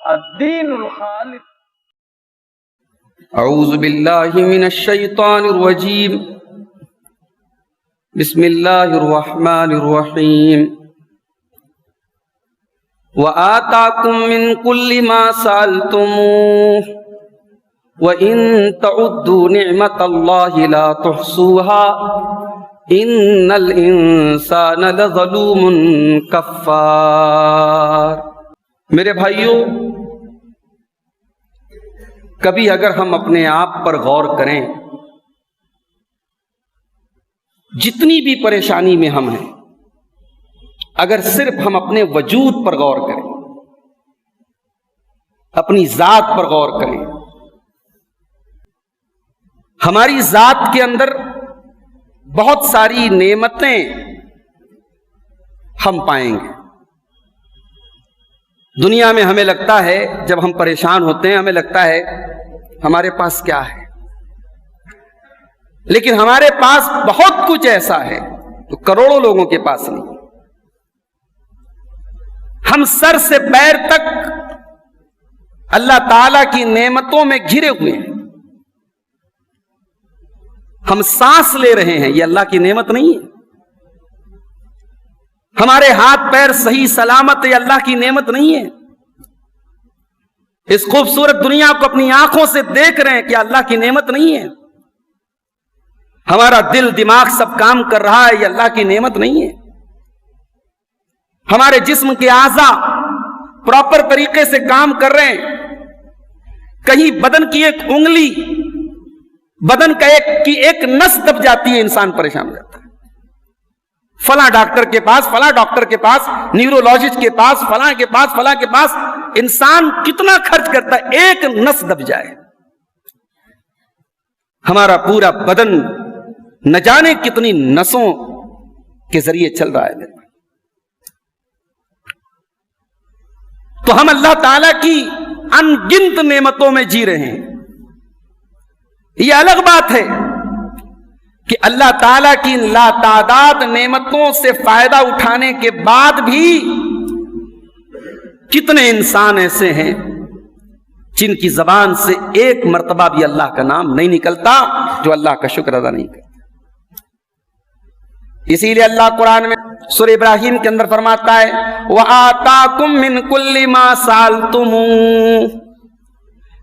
الدین الخالص. اعوذ باللہ من الشیطان الرجیم. بسم اللہ الرحمن الرحیم. وآتاکم من کل ما سألتموہ وَإِن تَعُدُّوا نِعْمَةَ اللَّهِ لَا تُحْصُوهَا إِنَّ الْإِنسَانَ لَظَلُومٌ کفار. میرے بھائیوں، کبھی اگر ہم اپنے آپ پر غور کریں، جتنی بھی پریشانی میں ہم ہیں، اگر صرف ہم اپنے وجود پر غور کریں، اپنی ذات پر غور کریں، ہماری ذات کے اندر بہت ساری نعمتیں ہم پائیں گے. دنیا میں ہمیں لگتا ہے، جب ہم پریشان ہوتے ہیں ہمیں لگتا ہے ہمارے پاس کیا ہے، لیکن ہمارے پاس بہت کچھ ایسا ہے جو کروڑوں لوگوں کے پاس نہیں. ہم سر سے پیر تک اللہ تعالی کی نعمتوں میں گھرے ہوئے ہیں. ہم سانس لے رہے ہیں، یہ اللہ کی نعمت نہیں ہے. ہمارے ہاتھ پیر صحیح سلامت، یہ اللہ کی نعمت نہیں ہے. اس خوبصورت دنیا کو اپنی آنکھوں سے دیکھ رہے ہیں، کہ اللہ کی نعمت نہیں ہے. ہمارا دل دماغ سب کام کر رہا ہے، یہ اللہ کی نعمت نہیں ہے. ہمارے جسم کے اعضاء پراپر طریقے سے کام کر رہے ہیں. کہیں بدن کی ایک انگلی، بدن کا ایک نس دب جاتی ہے، انسان پریشان ہو جاتا ہے. فلاں ڈاکٹر کے پاس، فلاں ڈاکٹر کے پاس، نیورولوجسٹ کے پاس، فلاں کے پاس، فلاں کے پاس. انسان کتنا خرچ کرتا ہے ایک نس دب جائے. ہمارا پورا بدن نہ جانے کتنی نسوں کے ذریعے چل رہا ہے. تو ہم اللہ تعالی کی ان گنت نعمتوں میں جی رہے ہیں. یہ الگ بات ہے کہ اللہ تعالیٰ کی لا تعداد نعمتوں سے فائدہ اٹھانے کے بعد بھی کتنے انسان ایسے ہیں جن کی زبان سے ایک مرتبہ بھی اللہ کا نام نہیں نکلتا، جو اللہ کا شکر ادا نہیں کرتے. اسی لیے اللہ قرآن میں سورہ ابراہیم کے اندر فرماتا ہے وَآتَاكُم مِّن كُلِّ مَا سَأَلْتُمُوهُ.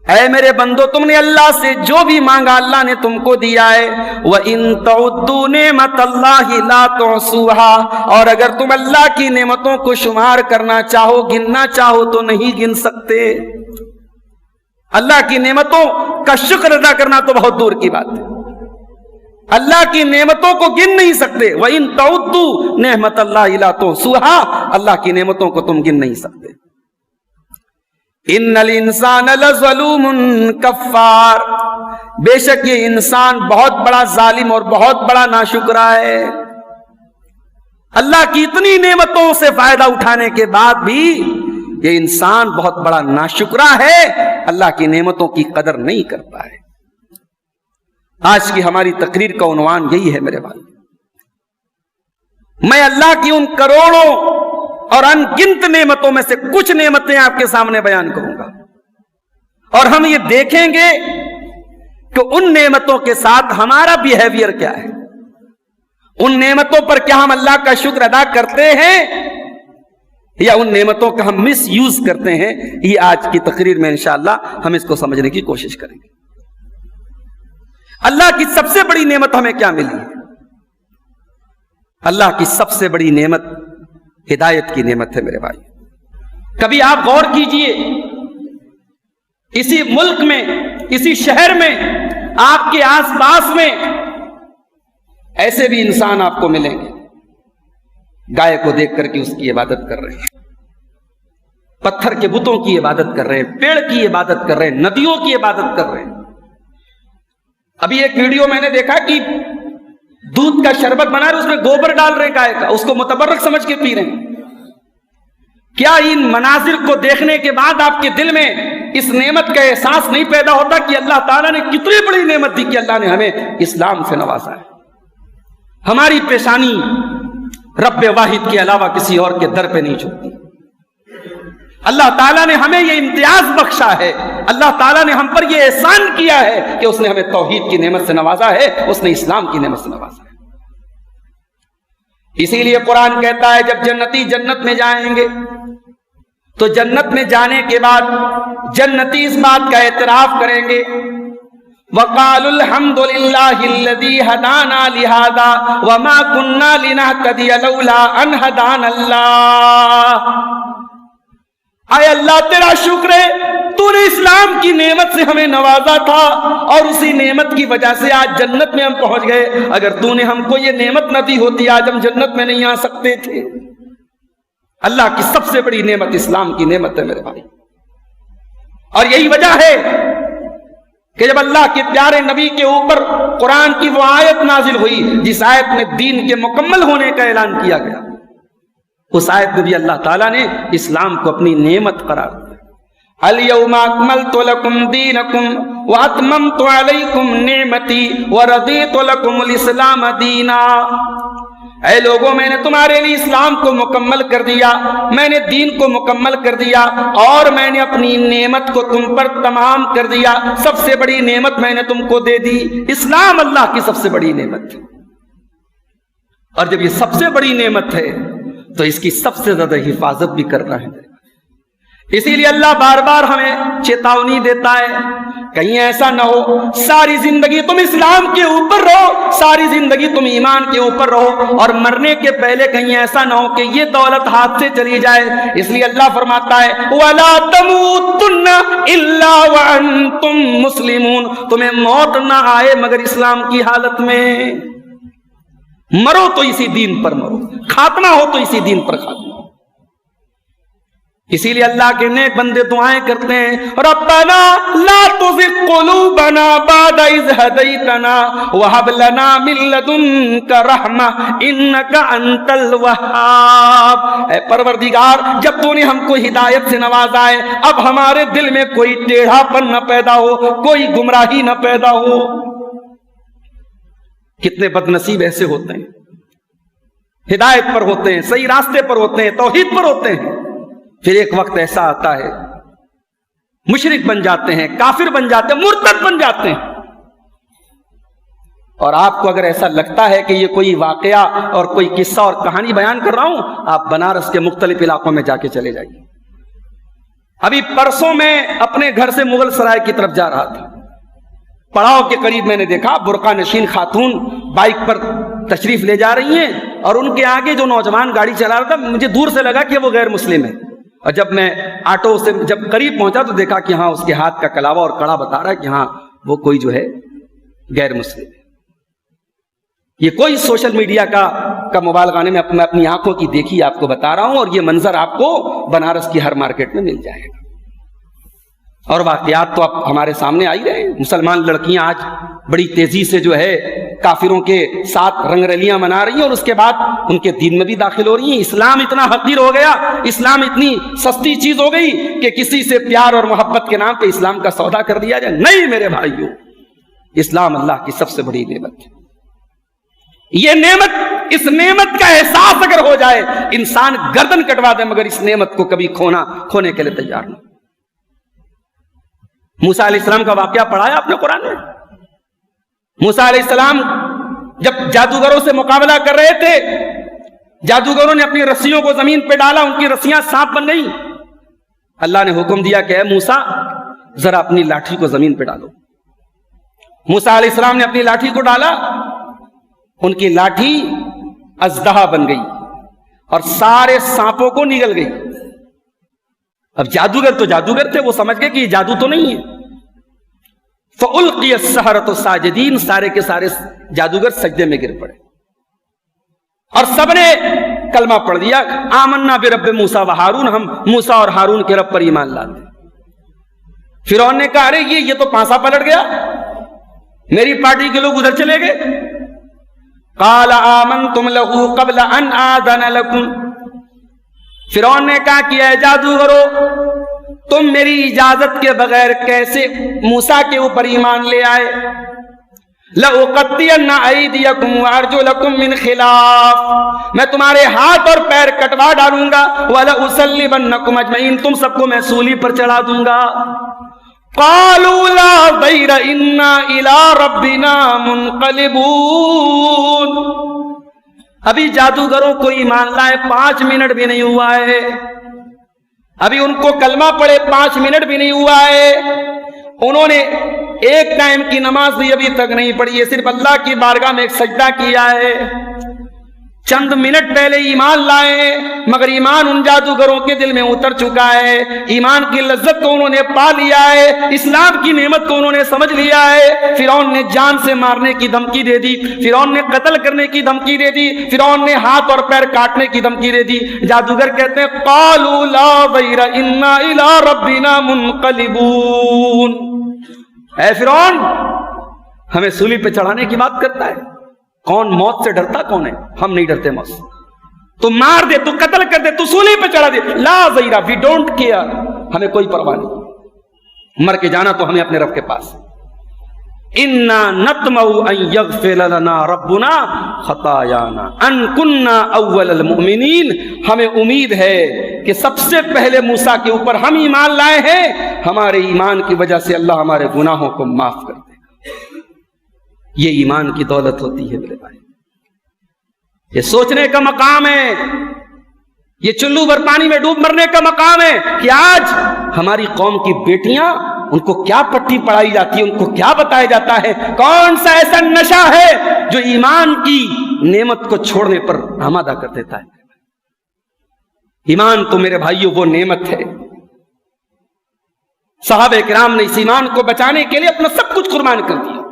اے میرے بندو، تم نے اللہ سے جو بھی مانگا اللہ نے تم کو دیا ہے. وَإِن تَعُدُّوا نِعْمَةَ اللَّهِ لَا تُحْصُوهَا. اور اگر تم اللہ کی نعمتوں کو شمار کرنا چاہو، گننا چاہو تو نہیں گن سکتے. اللہ کی نعمتوں کا شکر ادا کرنا تو بہت دور کی بات ہے. اللہ کی نعمتوں کو گن نہیں سکتے. وَإِن تَعُدُّوا نِعْمَةَ اللَّهِ لَا تُحْصُوهَا. اللہ کی نعمتوں کو تم گن نہیں سکتے. ان الانسان لظلوم کفار. بے شک یہ انسان بہت بڑا ظالم اور بہت بڑا ناشکرا ہے. اللہ کی اتنی نعمتوں سے فائدہ اٹھانے کے بعد بھی یہ انسان بہت بڑا ناشکرا ہے، اللہ کی نعمتوں کی قدر نہیں کرتا ہے. آج کی ہماری تقریر کا عنوان یہی ہے میرے بھائی. میں اللہ کی ان کروڑوں اور ان گنت نعمتوں میں سے کچھ نعمتیں آپ کے سامنے بیان کروں گا، اور ہم یہ دیکھیں گے کہ ان نعمتوں کے ساتھ ہمارا بیہیویئر کیا ہے. ان نعمتوں پر کیا ہم اللہ کا شکر ادا کرتے ہیں یا ان نعمتوں کا ہم مس یوز کرتے ہیں. یہ آج کی تقریر میں انشاءاللہ ہم اس کو سمجھنے کی کوشش کریں گے. اللہ کی سب سے بڑی نعمت ہمیں کیا ملی ہے؟ اللہ کی سب سے بڑی نعمت ہدایت کی نعمت ہے میرے بھائی. کبھی آپ غور کیجئے، اسی ملک میں، اسی شہر میں، آپ کے آس پاس میں ایسے بھی انسان آپ کو ملیں گے گائے کو دیکھ کر کے اس کی عبادت کر رہے ہیں، پتھر کے بتوں کی عبادت کر رہے ہیں، پیڑ کی عبادت کر رہے ہیں، ندیوں کی عبادت کر رہے ہیں. ابھی ایک ویڈیو میں نے دیکھا کہ دودھ کا شربت بنا رہے، اس میں گوبر ڈال رہے گائے کا، اس کو متبرک سمجھ کے پی رہے ہیں. کیا ان مناظر کو دیکھنے کے بعد آپ کے دل میں اس نعمت کا احساس نہیں پیدا ہوتا کہ اللہ تعالیٰ نے کتنی بڑی نعمت دی کہ اللہ نے ہمیں اسلام سے نوازا ہے. ہماری پیشانی رب واحد کے علاوہ کسی اور کے در پہ نہیں جھکتی. اللہ تعالیٰ نے ہمیں یہ امتیاز بخشا ہے، اللہ تعالیٰ نے ہم پر یہ احسان کیا ہے کہ اس نے ہمیں توحید کی نعمت سے نوازا ہے، اس نے اسلام کی نعمت سے نوازا ہے۔ اسی لیے قرآن کہتا ہے جب جنتی جنت میں جائیں گے تو جنت میں جانے کے بعد جنتی اس بات کا اعتراف کریں گے، وَقَالُوا الْحَمْدُ لِلَّهِ الَّذِي هَدَانَا لِهَذَا وَمَا كُنَّا لِنَهْتَدِيَ لَوْلَا أَنْ هَدَانَا اللَّهُ۔ اے اللہ تیرا شکر ہے، تو نے اسلام کی نعمت سے ہمیں نوازا تھا اور اسی نعمت کی وجہ سے آج جنت میں ہم پہنچ گئے، اگر تو نے ہم کو یہ نعمت نہ دی ہوتی آج ہم جنت میں نہیں آ سکتے تھے۔ اللہ کی سب سے بڑی نعمت اسلام کی نعمت ہے میرے بھائی، اور یہی وجہ ہے کہ جب اللہ کے پیارے نبی کے اوپر قرآن کی وہ آیت نازل ہوئی جس آیت میں دین کے مکمل ہونے کا اعلان کیا گیا، اس آیت میں بھی اللہ تعالیٰ نے اسلام کو اپنی نعمت قرار دیا۔ اليوم اکملت لکم دینکم واتممت علیکم نعمتی ورضیت لکم الاسلام دینا۔ اے لوگوں، میں نے تمہارے لیے اسلام کو مکمل کر دیا، میں نے دین کو مکمل کر دیا، اور میں نے اپنی نعمت کو تم پر تمام کر دیا۔ سب سے بڑی نعمت میں نے تم کو دے دی، اسلام اللہ کی سب سے بڑی نعمت ہے، اور جب یہ سب سے بڑی نعمت ہے تو اس کی سب سے زیادہ حفاظت بھی کرنا ہے۔ اسی لیے اللہ بار بار ہمیں چیتاونی دیتا ہے کہیں ایسا نہ ہو ساری زندگی تم اسلام کے اوپر رہو، ساری زندگی تم ایمان کے اوپر رہو، اور مرنے کے پہلے کہیں ایسا نہ ہو کہ یہ دولت ہاتھ سے چلی جائے۔ اس لیے اللہ فرماتا ہے وَلَا تَمُوتُنَّ إِلَّا وَأَنْتُمْ مُسْلِمُونَ، تمہیں موت نہ آئے مگر اسلام کی حالت میں، مرو تو اسی دین پر مرو، خاتمہ ہو تو اسی دین پر خاتمہ۔ اسی لیے اللہ کے نیک بندے دعائیں کرتے ہیں ربنا لا تزغ قلوبنا بعد اذ ہدیتنا وہب لنا من لدنک رحمہ انک انت الوہاب۔ اے پروردگار، جب تو نے ہم کو ہدایت سے نوازا ہے اب ہمارے دل میں کوئی ٹیڑھا پن نہ پیدا ہو، کوئی گمراہی نہ پیدا ہو۔ کتنے بد نصیب ایسے ہوتے ہیں، ہدایت پر ہوتے ہیں، صحیح راستے پر ہوتے ہیں، توحید پر ہوتے ہیں، پھر ایک وقت ایسا آتا ہے مشرک بن جاتے ہیں، کافر بن جاتے ہیں، مرتد بن جاتے ہیں۔ اور آپ کو اگر ایسا لگتا ہے کہ یہ کوئی واقعہ اور کوئی قصہ اور کہانی بیان کر رہا ہوں، آپ بنارس کے مختلف علاقوں میں جا کے چلے جائیے۔ ابھی پرسوں میں اپنے گھر سے مغل سرائے کی طرف جا رہا تھا، پڑاؤ کے قریب میں نے دیکھا برقع نشین خاتون بائک پر تشریف لے جا رہی ہیں، اور ان کے آگے جو نوجوان گاڑی چلا رہا تھا مجھے دور سے لگا کہ وہ غیر مسلم ہے، اور جب میں آٹو سے جب قریب پہنچا تو دیکھا کہ ہاں اس کے ہاتھ کا کلاوہ اور کڑا بتا رہا ہے کہ ہاں وہ کوئی جو ہے غیر مسلم ہے۔ یہ کوئی سوشل میڈیا کا مبالغہ نہیں، میں اپنی آنکھوں کی دیکھی آپ کو بتا رہا ہوں، اور یہ منظر آپ کو بنارس کی ہر مارکیٹ میں مل جائے گا۔ اور واقعات تو اب ہمارے سامنے آ ہی رہے ہیں۔ مسلمان لڑکیاں آج بڑی تیزی سے جو ہے کافروں کے ساتھ رنگ رلیاں منا رہی ہیں، اور اس کے بعد ان کے دین میں بھی داخل ہو رہی ہیں۔ اسلام اتنا حقیر ہو گیا، اسلام اتنی سستی چیز ہو گئی کہ کسی سے پیار اور محبت کے نام پہ اسلام کا سودا کر دیا جائے۔ نہیں میرے بھائیوں، اسلام اللہ کی سب سے بڑی نعمت ہے۔ یہ نعمت، اس نعمت کا احساس اگر ہو جائے انسان گردن کٹوا دے مگر اس نعمت کو کبھی کھونے کے لیے تیار نہ۔ موسیٰ علیہ السلام کا واقعہ پڑھا ہے آپ نے قرآن میں؟ موسیٰ علیہ السلام جب جادوگروں سے مقابلہ کر رہے تھے، جادوگروں نے اپنی رسیوں کو زمین پہ ڈالا، ان کی رسیاں سانپ بن گئیں۔ اللہ نے حکم دیا کہ اے موسیٰ ذرا اپنی لاٹھی کو زمین پہ ڈالو۔ موسیٰ علیہ السلام نے اپنی لاٹھی کو ڈالا، ان کی لاٹھی اژدہا بن گئی اور سارے سانپوں کو نگل گئی۔ اب جادوگر تو جادوگر تھے، وہ سمجھ گئے کہ یہ جادو تو نہیں ہے۔ فَأُلْقِيَ السَّحَرَةُ سَاجِدِينَ، سارے کے سارے جادوگر سجدے میں گر پڑے، اور سب نے کلمہ پڑھ دیا آمنا برب موسیٰ و ہارون، ہم موسیٰ اور ہارون کے رب پر ایمان لاتے۔ فرعون نے کہا ارے یہ تو پانسا پلٹ گیا، میری پارٹی کے لوگ ادھر چلے گئے۔ قَالَ آمَنْتُمْ لَهُ قَبْلَ أَنْ آذَنَ لَكُمْ، فرعون نے کہا کہ اے جادوگرو تم میری اجازت کے بغیر کیسے موسیٰ کے اوپر ایمان لے آئے؟ لَأُقَطِّعَنَّ أَيْدِيَكُمْ وَأَرْجُلَكُمْ مِنْ خِلَافٍ، میں تمہارے ہاتھ اور پیر کٹوا ڈالوں گا، وَلَأُصَلِّبَنَّكُمْ أَجْمَعِينَ، تم سب کو میں سولی پر چڑھا دوں گا۔ قَالُوا لَا ضَيْرَ إِنَّا إِلَىٰ رَبِّنَا مُنْقَلِبُونَ، ابھی جادوگروں کو ایمان لائے 5 منٹ بھی نہیں ہوا ہے، ابھی ان کو کلمہ پڑھے 5 منٹ بھی نہیں ہوا ہے، انہوں نے ایک ٹائم کی نماز بھی ابھی تک نہیں پڑھی ہے، صرف اللہ کی بارگاہ میں ایک سجدہ کیا ہے، چند منٹ پہلے ایمان لائے ہیں، مگر ایمان ان جادوگروں کے دل میں اتر چکا ہے، ایمان کی لذت کو انہوں نے پا لیا ہے، اسلام کی نعمت کو انہوں نے سمجھ لیا ہے۔ فرعون نے جان سے مارنے کی دھمکی دے دی، فرعون نے قتل کرنے کی دھمکی دے دی، فرعون نے ہاتھ اور پیر کاٹنے کی دھمکی دے دی۔ جادوگر کہتے ہیں قالوا لا ضیر انا الی ربنا منقلبون، اے فرعون ہمیں سولی پہ چڑھانے کی بات کرتا ہے؟ کون موت سے ڈرتا کون ہے؟ ہم نہیں ڈرتے موت سے، تو مار دے، تو قتل کر دے، تو سولی پہ چڑھا دے، لا ضیرہ، وی ڈونٹ کیئر، ہمیں کوئی پرواہ نہیں، مر کے جانا تو ہمیں اپنے رب کے پاس۔ انا نطمع ان یغفر لنا ربنا خطایانا ان کنا اول المؤمنین، ہمیں امید ہے کہ سب سے پہلے موسیٰ کے اوپر ہم ایمان لائے ہیں، ہمارے ایمان کی وجہ سے اللہ ہمارے گناہوں کو معاف کر دے گا۔ یہ ایمان کی دولت ہوتی ہے میرے بھائی، یہ سوچنے کا مقام ہے، یہ چلو بھر پانی میں ڈوب مرنے کا مقام ہے کہ آج ہماری قوم کی بیٹیاں، ان کو کیا پٹی پڑھائی جاتی ہے، ان کو کیا بتایا جاتا ہے، کون سا ایسا نشہ ہے جو ایمان کی نعمت کو چھوڑنے پر آمادہ کر دیتا ہے۔ ایمان تو میرے بھائیوں وہ نعمت ہے، صحابہ کرام نے اس ایمان کو بچانے کے لیے اپنا سب کچھ قربان کر دیا،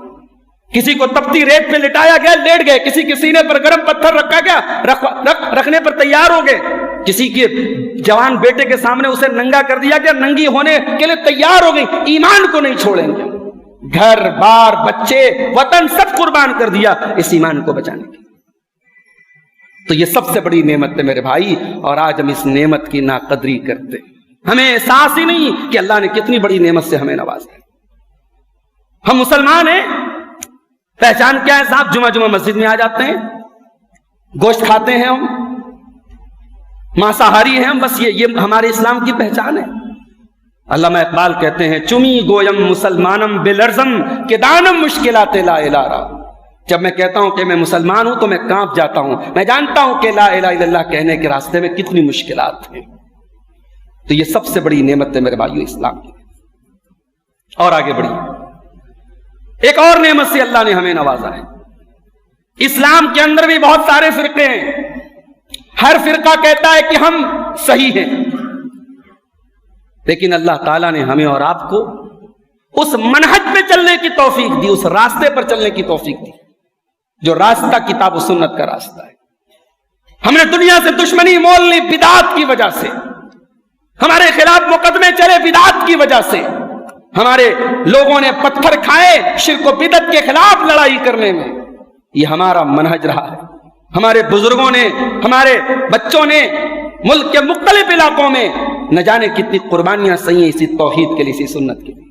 کسی کو تپتی ریت پہ لٹایا گیا، لیٹ گئے، کسی کے سینے پر گرم پتھر رکھا گیا، رکھنے پر تیار ہو گئے، کسی کے جوان بیٹے کے سامنے اسے ننگا کر دیا گیا، ننگی ہونے کے لیے تیار ہو گئی، ایمان کو نہیں چھوڑیں گے، گھر بار بچے وطن سب قربان کر دیا اس ایمان کو بچانے کے لیے۔ تو یہ سب سے بڑی نعمت ہے میرے بھائی، اور آج ہم اس نعمت کی ناقدری کرتے، ہمیں احساس ہی نہیں کہ اللہ نے کتنی بڑی نعمت سے ہمیں نوازا ہے۔ ہم مسلمان ہیں، پہچان کیا ہے صاحب؟ جمعہ مسجد میں آ جاتے ہیں، گوشت کھاتے ہیں، ہم مانساہاری ہیں ہم، بس یہ ہمارے اسلام کی پہچان ہے۔ علامہ اقبال کہتے ہیں چمی گویم مسلمانم بلرزم کہ دانم مشکلات لا الہ الا، جب میں کہتا ہوں کہ میں مسلمان ہوں تو میں کانپ جاتا ہوں، میں جانتا ہوں کہ لا الہ الا اللہ کہنے کے راستے میں کتنی مشکلات ہیں۔ تو یہ سب سے بڑی نعمت ہے میرے بھائیو اسلام کی۔ اور آگے بڑھی، ایک اور نعمت سے اللہ نے ہمیں نوازا ہے۔ اسلام کے اندر بھی بہت سارے فرقے ہیں، ہر فرقہ کہتا ہے کہ ہم صحیح ہیں، لیکن اللہ تعالیٰ نے ہمیں اور آپ کو اس منہج پہ چلنے کی توفیق دی، اس راستے پر چلنے کی توفیق دی جو راستہ کتاب و سنت کا راستہ ہے۔ ہم نے دنیا سے دشمنی مول لی بدعات کی وجہ سے، ہمارے خلاف مقدمے چلے بدعات کی وجہ سے، ہمارے لوگوں نے پتھر کھائے شرک و بدعت کے خلاف لڑائی کرنے میں، یہ ہمارا منہج رہا ہے۔ ہمارے بزرگوں نے، ہمارے بچوں نے ملک کے مختلف علاقوں میں نہ جانے کتنی قربانیاں سہی ہیں اسی توحید کے لیے، اسی سنت کے لیے۔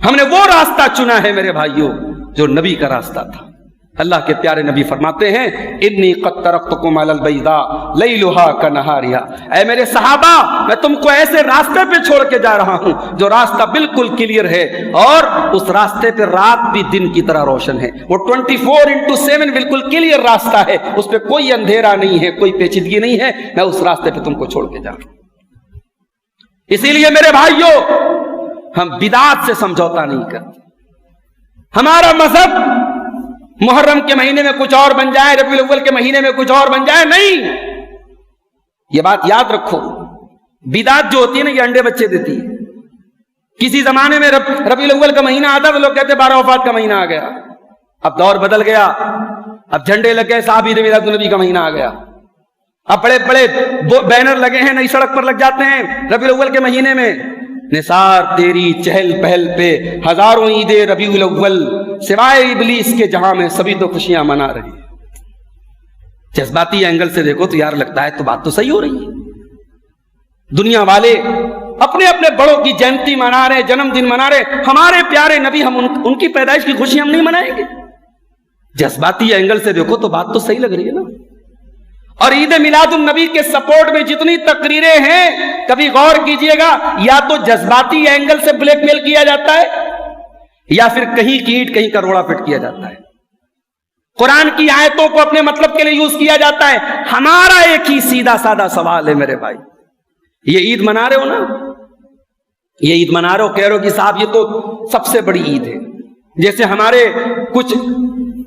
ہم نے وہ راستہ چنا ہے میرے بھائیوں جو نبی کا راستہ تھا۔ اللہ کے پیارے نبی فرماتے ہیں انی قد ترکتکم علی البیضاء لیلھا کنہارھا، اے میرے صحابہ میں تم کو ایسے راستے پہ چھوڑ کے جا رہا ہوں جو راستہ بالکل کلیئر ہے، اور اس راستے پہ رات بھی دن کی طرح روشن ہے، وہ 24/7 بالکل کلیئر راستہ ہے، اس پہ کوئی اندھیرا نہیں ہے، کوئی پیچیدگی نہیں ہے، میں اس راستے پہ تم کو چھوڑ کے جا رہا ہوں۔ اسی لیے میرے بھائیوں ہم بدعات سے سمجھوتا نہیں کرتے۔ ہمارا مذہب محرم کے مہینے میں کچھ اور بن جائے، ربیع الاول کے مہینے میں کچھ اور بن جائے، نہیں، یہ بات یاد رکھو۔ بدعت جو ہوتی ہے نا یہ انڈے بچے دیتی ہے۔ کسی زمانے میں ربیع الاول کا مہینہ آتا تو لوگ کہتے 12 وفات کا مہینہ آ گیا، اب دور بدل گیا، اب جھنڈے لگ گئے، صحابی میلاد النبی کا مہینہ آ گیا، اب بڑے بڑے بینر لگے ہیں نئی سڑک پر لگ جاتے ہیں ربیع الاول کے مہینے میں، نثار تیری چہل پہل پہ ہزاروں عیدیں ربیع الاول، سوائے ابلیس کے جہاں میں سبھی تو خوشیاں منا رہی ہیں۔ جذباتی اینگل سے دیکھو تو یار لگتا ہے تو بات تو صحیح ہو رہی ہے۔ دنیا والے اپنے اپنے بڑوں کی جینتی منا رہے ہیں، جنم دن منا رہے ہیں، ہمارے پیارے نبی ہم ان کی پیدائش کی خوشی ہم نہیں منائیں گے؟ جذباتی اینگل سے دیکھو تو بات تو صحیح لگ رہی ہے نا۔ اور عید میلاد النبی کے سپورٹ میں جتنی تقریریں ہیں، کبھی غور کیجئے گا، یا تو جذباتی اینگل سے بلیک میل کیا جاتا ہے، یا پھر کہیں کی اینٹ کہیں کا روڑا فٹ کیا جاتا ہے۔ قرآن کی آیتوں کو اپنے مطلب کے لیے یوز کیا جاتا ہے۔ ہمارا ایک ہی سیدھا سادہ سوال ہے میرے بھائی، یہ عید منا رہے ہو نا، یہ عید منا رہے ہو، کہہ رہے ہو کہ صاحب یہ تو سب سے بڑی عید ہے۔ جیسے ہمارے کچھ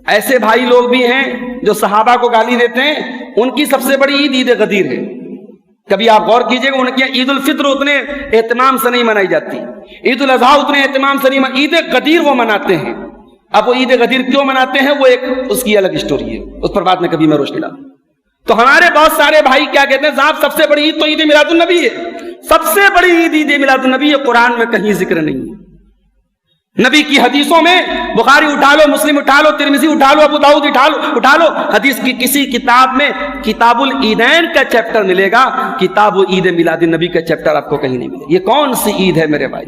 ایسے بھائی لوگ بھی ہیں جو صحابہ کو گالی دیتے ہیں، ان کی سب سے بڑی عید عید غدیر ہے۔ کبھی آپ غور کیجئے گا، ان کی عید الفطر اتنے اہتمام سے نہیں منائی جاتی، عید الاضحیٰ اتنے اہتمام سے نہیں، عید غدیر وہ مناتے ہیں۔ اب وہ عید غدیر کیوں مناتے ہیں، وہ ایک اس کی الگ اسٹوری ہے، اس پر بعد میں کبھی میں روشنی ڈالوں۔ تو ہمارے بہت سارے بھائی کیا کہتے ہیں، صاحب سب سے بڑی عید تو عید میلاد النبی ہے، سب سے بڑی عید عید میلاد النبی ہے۔ قرآن میں کہیں ذکر نہیں ہے، نبی کی حدیثوں میں، بخاری اٹھا لو، مسلم اٹھا لو، ترمذی اٹھا لو، ابو داؤد اٹھا لو، حدیث کی کسی کتاب میں کتاب العیدین کا چیپٹر ملے گا، کتاب عید میلاد النبی کا چیپٹر آپ کو کہیں نہیں ملے گا۔ یہ کون سی عید ہے میرے بھائی،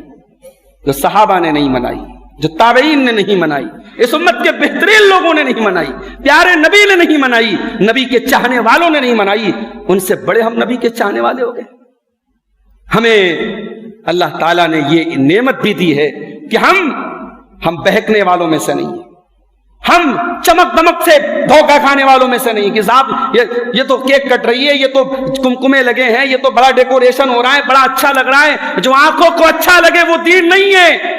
جو صحابہ نے نہیں منائی، جو تابعین نے نہیں منائی، اس امت کے بہترین لوگوں نے نہیں منائی، پیارے نبی نے نہیں منائی، نبی کے چاہنے والوں نے نہیں منائی، ان سے بڑے ہم نبی کے چاہنے والے ہو گئے۔ ہمیں اللہ تعالیٰ نے یہ نعمت بھی دی ہے کہ ہم بہکنے والوں میں سے نہیں ہیں، ہم چمک دمک سے دھوکہ کھانے والوں میں سے نہیں کہ صاحب یہ تو کیک کٹ رہی ہے، یہ تو کمکمے لگے ہیں، یہ تو بڑا ڈیکوریشن ہو رہا ہے، بڑا اچھا لگ رہا ہے۔ جو آنکھوں کو اچھا لگے وہ دین نہیں ہے،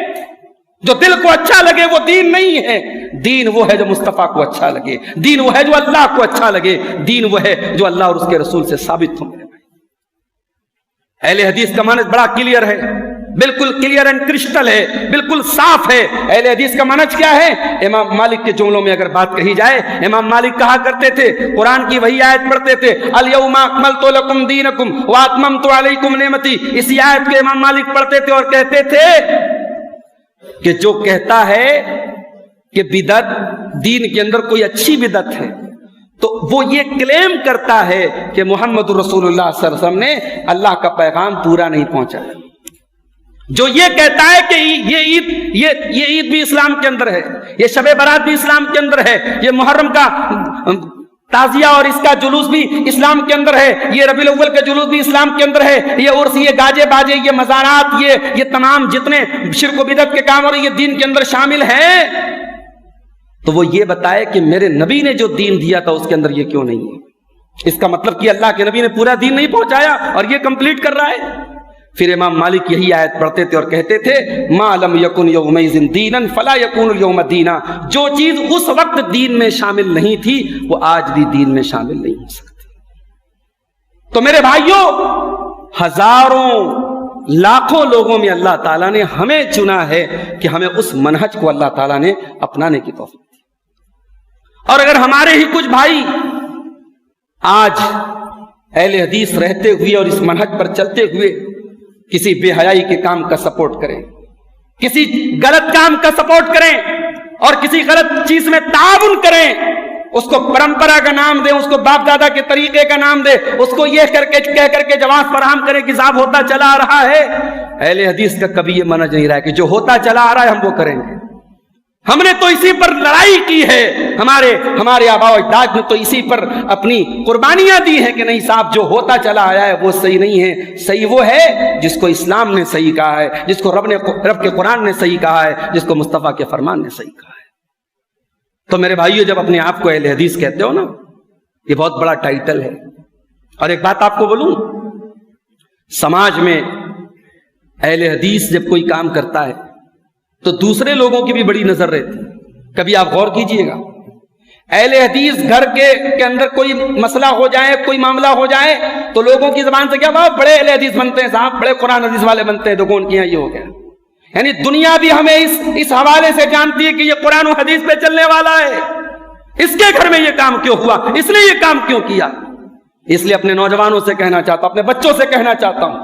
جو دل کو اچھا لگے وہ دین نہیں ہے۔ دین وہ ہے جو مصطفیٰ کو اچھا لگے، دین وہ ہے جو اللہ کو اچھا لگے، دین وہ ہے جو اللہ اور اس کے رسول سے ثابت ہو۔ اہل حدیث کا معنی بڑا کلیئر ہے، بالکل کلیئر اینڈ کرسٹل ہے، بالکل صاف ہے۔ اہل حدیث کا معنی کیا ہے؟ امام مالک کے جملوں میں اگر بات کہی جائے، امام مالک کہا کرتے تھے، قرآن کی وہی آیت پڑھتے تھے، الیوم اکملت لکم دینکم واتممت علیکم نعمتی، اسی آیت کے امام مالک پڑھتے تھے اور کہتے تھے کہ جو کہتا ہے کہ بدعت دین کے اندر کوئی اچھی بدعت ہے، تو وہ یہ کلیم کرتا ہے کہ محمد رسول اللہ صلی اللہ علیہ وسلم نے اللہ کا پیغام پورا نہیں پہنچایا۔ جو یہ کہتا ہے کہ یہ عید بھی اسلام کے اندر ہے، یہ شب برات بھی اسلام کے اندر ہے، یہ محرم کا تعزیہ اور اس کا جلوس بھی اسلام کے اندر ہے، یہ ربیع الاول کا جلوس بھی اسلام کے اندر ہے، یہ عرس، یہ گاجے باجے، یہ مزارات، یہ تمام جتنے شرک و بدعت کے کام اور یہ دین کے اندر شامل ہیں، تو وہ یہ بتائے کہ میرے نبی نے جو دین دیا تھا اس کے اندر یہ کیوں نہیں ہے۔ اس کا مطلب کہ اللہ کے نبی نے پورا دین نہیں پہنچایا اور یہ کمپلیٹ کر رہا ہے۔ پھر امام مالک یہی آیت پڑھتے تھے اور کہتے تھے، ما لم یکن یومئذ دینا فلا یکون اليوم دینا، جو چیز اس وقت دین میں شامل نہیں تھی وہ آج بھی دین میں شامل نہیں ہو سکتی۔ تو میرے بھائیوں، ہزاروں لاکھوں لوگوں میں اللہ تعالیٰ نے ہمیں چنا ہے کہ ہمیں اس منہج کو اللہ تعالیٰ نے اپنانے کی توفیق دی۔ اور اگر ہمارے ہی کچھ بھائی آج اہل حدیث رہتے ہوئے اور اس منہج پر چلتے ہوئے کسی بے حیائی کے کام کا سپورٹ کریں، کسی غلط کام کا سپورٹ کریں اور کسی غلط چیز میں تعاون کریں، اس کو پرمپرا کا نام دیں، اس کو باپ دادا کے طریقے کا نام دیں، اس کو یہ کہہ کر کے جواز فراہم کریں کہ صاحب ہوتا چلا آ رہا ہے، اہل حدیث کا کبھی یہ منہج نہیں رہا کہ جو ہوتا چلا آ رہا ہے ہم وہ کریں گے۔ ہم نے تو اسی پر لڑائی کی ہے، ہمارے آباء و اجداد نے تو اسی پر اپنی قربانیاں دی ہیں کہ نہیں صاحب جو ہوتا چلا آیا ہے وہ صحیح نہیں ہے، صحیح وہ ہے جس کو اسلام نے صحیح کہا ہے، جس کو رب کے قرآن نے صحیح کہا ہے، جس کو مصطفیٰ کے فرمان نے صحیح کہا ہے۔ تو میرے بھائیو، جب اپنے آپ کو اہل حدیث کہتے ہو نا، یہ بہت بڑا ٹائٹل ہے۔ اور ایک بات آپ کو بولوں، سماج میں اہل حدیث جب کوئی کام کرتا ہے تو دوسرے لوگوں کی بھی بڑی نظر رہتی ہے۔ کبھی آپ غور کیجئے گا، اہل حدیث گھر کے اندر کوئی مسئلہ ہو جائے، کوئی معاملہ ہو جائے تو لوگوں کی زبان سے کیا بڑے اہل حدیث بنتے ہیں صاحب، بڑے قرآن حدیث والے بنتے ہیں، دیکھو ان کے یہاں یہ ہو گیا۔ یعنی دنیا بھی ہمیں اس حوالے سے جانتی ہے کہ یہ قرآن و حدیث پہ چلنے والا ہے، اس کے گھر میں یہ کام کیوں ہوا، اس نے یہ کام کیوں کیا۔ اس لیے اپنے نوجوانوں سے کہنا چاہتا ہوں، اپنے بچوں سے کہنا چاہتا ہوں،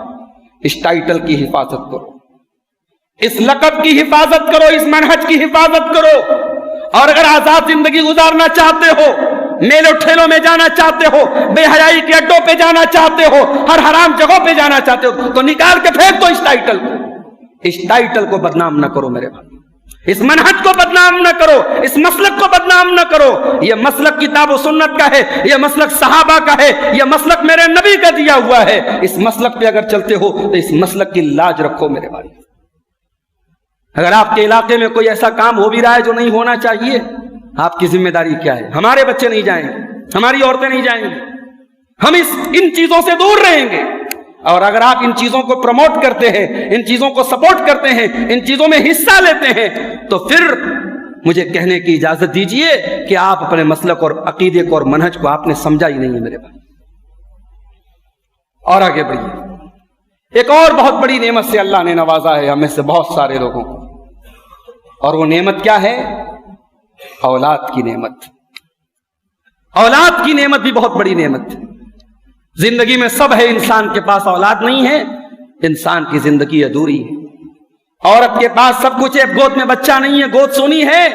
اس ٹائٹل کی حفاظت کرو، اس لقب کی حفاظت کرو، اس منہج کی حفاظت کرو، اور اگر آزاد زندگی گزارنا چاہتے ہو میلوں ٹھیلوں میں جانا چاہتے ہو, بے حیائی کے اڈوں پہ جانا چاہتے ہو, ہر حرام جگہوں پہ جانا چاہتے ہو, تو نکال کے پھینک دو اس ٹائٹل کو. اس ٹائٹل کو بدنام نہ کرو میرے بھائی, اس منہج کو بدنام نہ کرو, اس مسلک کو بدنام نہ کرو. یہ مسلک کتاب و سنت کا ہے, یہ مسلک صحابہ کا ہے, یہ مسلک میرے نبی کا دیا ہوا ہے. اس مسلک پہ اگر چلتے ہو تو اس مسلک کی لاج رکھو میرے بھائی. اگر آپ کے علاقے میں کوئی ایسا کام ہو بھی رہا ہے جو نہیں ہونا چاہیے, آپ کی ذمہ داری کیا ہے؟ ہمارے بچے نہیں جائیں گے, ہماری عورتیں نہیں جائیں گی, ہم ان چیزوں سے دور رہیں گے. اور اگر آپ ان چیزوں کو پروموٹ کرتے ہیں, ان چیزوں کو سپورٹ کرتے ہیں, ان چیزوں میں حصہ لیتے ہیں, تو پھر مجھے کہنے کی اجازت دیجئے کہ آپ اپنے مسلک اور عقیدے کو اور منہج کو آپ نے سمجھا ہی نہیں ہے میرے بھائی. اور آگے بڑھیے. ایک اور بہت بڑی نعمت سے اللہ نے نوازا ہے ہمیں سے بہت سارے لوگوں کو, اور وہ نعمت کیا ہے؟ اولاد کی نعمت. اولاد کی نعمت بھی بہت بڑی نعمت. زندگی میں سب ہے, انسان کے پاس اولاد نہیں ہے, انسان کی زندگی ادھوری ہے. عورت کے پاس سب کچھ ہے, گود میں بچہ نہیں ہے, گود سونی ہے.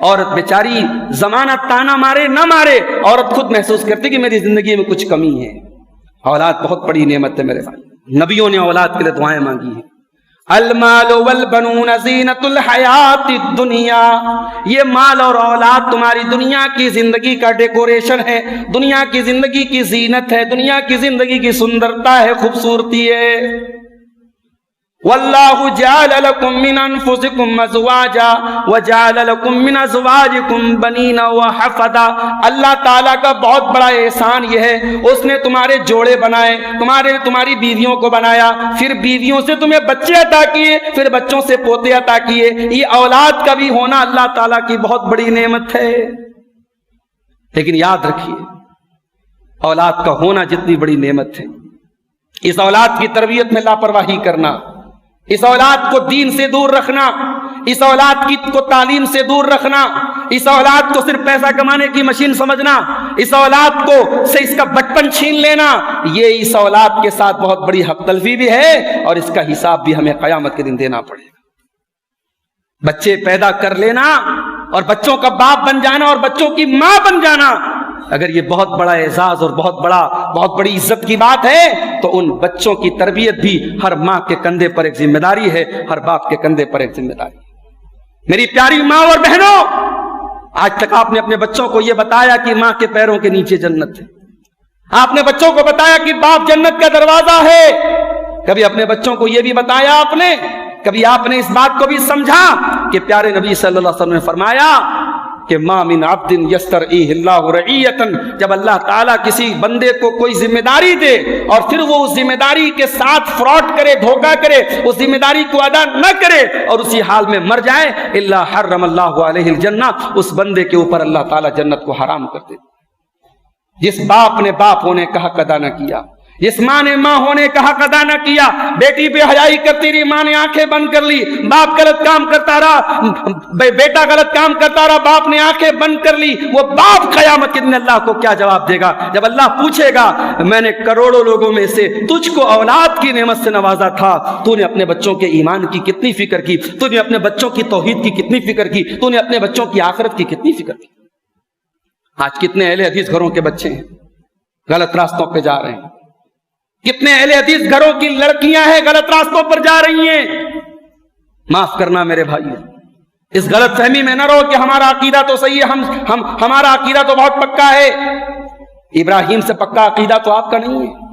عورت بیچاری زمانہ تانا مارے نہ مارے, عورت خود محسوس کرتی کہ میری زندگی میں کچھ کمی ہے. اولاد بہت بڑی نعمت ہے میرے بھائی. نبیوں نے اولاد کے لیے دعائیں مانگی ہیں. المال والبنون زینت الحیات الدنیا. یہ مال اور اولاد تمہاری دنیا کی زندگی کا ڈیکوریشن ہے, دنیا کی زندگی کی زینت ہے, دنیا کی زندگی کی سندرتا ہے, خوبصورتی ہے. واللہ جعل لکم من انفسکم ازواجا وجعل لکم من ازواجکم بنین وحفدا. اللہ تعالیٰ کا بہت بڑا احسان یہ ہے, اس نے تمہارے جوڑے بنائے, تمہاری بیویوں کو بنایا, پھر بیویوں سے تمہیں بچے عطا کیے, پھر بچوں سے پوتے عطا کیے. یہ اولاد کا بھی ہونا اللہ تعالیٰ کی بہت بڑی نعمت ہے. لیکن یاد رکھیے, اولاد کا ہونا جتنی بڑی نعمت ہے, اس اولاد کی تربیت میں لاپرواہی کرنا, اس اولاد کو دین سے دور رکھنا, اس اولاد کو تعلیم سے دور رکھنا, اس اولاد کو صرف پیسہ کمانے کی مشین سمجھنا, اس اولاد کو سے اس کا بچپن چھین لینا, یہ اس اولاد کے ساتھ بہت بڑی حق تلفی بھی ہے, اور اس کا حساب بھی ہمیں قیامت کے دن دینا پڑے گا. بچے پیدا کر لینا اور بچوں کا باپ بن جانا اور بچوں کی ماں بن جانا, اگر یہ بہت بڑا اعزاز اور بہت بڑی عزت کی بات ہے, تو ان بچوں کی تربیت بھی ہر ماں کے کندھے پر ایک ذمہ داری ہے, ہر باپ کے کندھے پر ایک ذمہ داری ہے. میری پیاری ماں اور بہنوں, آج تک آپ نے اپنے بچوں کو یہ بتایا کہ ماں کے پیروں کے نیچے جنت ہے, آپ نے بچوں کو بتایا کہ باپ جنت کا دروازہ ہے, کبھی اپنے بچوں کو یہ بھی بتایا آپ نے, کبھی آپ نے اس بات کو بھی سمجھا کہ پیارے نبی صلی اللہ علیہ وسلم نے فرمایا کہ ما من عبد یسترعیہ اللہ رعیۃ, جب اللہ تعالیٰ کسی بندے کو کوئی ذمہ داری دے اور پھر وہ اس ذمہ داری کے ساتھ فراڈ کرے, دھوکہ کرے, اس ذمہ داری کو ادا نہ کرے اور اسی حال میں مر جائے, الا حرم اللہ علیہ الجنہ, اس بندے کے اوپر اللہ تعالیٰ جنت کو حرام کر دے. جس باپ نے باپ ہونے کا حق ادا نہ کیا, جس ماں نے ماں ہونے کا حق ادا نہ کیا, بیٹی بے حیائی کرتی رہی, ماں نے آنکھیں بند کر لی, باپ غلط کام کرتا رہا, بیٹا غلط کام کرتا رہا, باپ نے آنکھیں بند کر لی, وہ باپ قیامت کے دن اللہ کو کیا جواب دے گا؟ جب اللہ پوچھے گا میں نے کروڑوں لوگوں میں سے تجھ کو اولاد کی نعمت سے نوازا تھا, تو نے اپنے بچوں کے ایمان کی کتنی فکر کی, تو نے اپنے بچوں کی توحید کی کتنی فکر کی, تو نے اپنے بچوں کی آخرت کی کتنی فکر کی. آج کتنے اہل حدیث گھروں کے بچے ہیں غلط راستوں پہ جا رہے ہیں, کتنے اہل حدیث گھروں کی لڑکیاں ہیں غلط راستوں پر جا رہی ہیں. معاف کرنا میرے بھائی, اس غلط فہمی میں نہ رہو کہ ہمارا عقیدہ تو صحیح ہے, ہمارا عقیدہ تو بہت پکا ہے. ابراہیم سے پکا عقیدہ تو آپ کا نہیں ہے,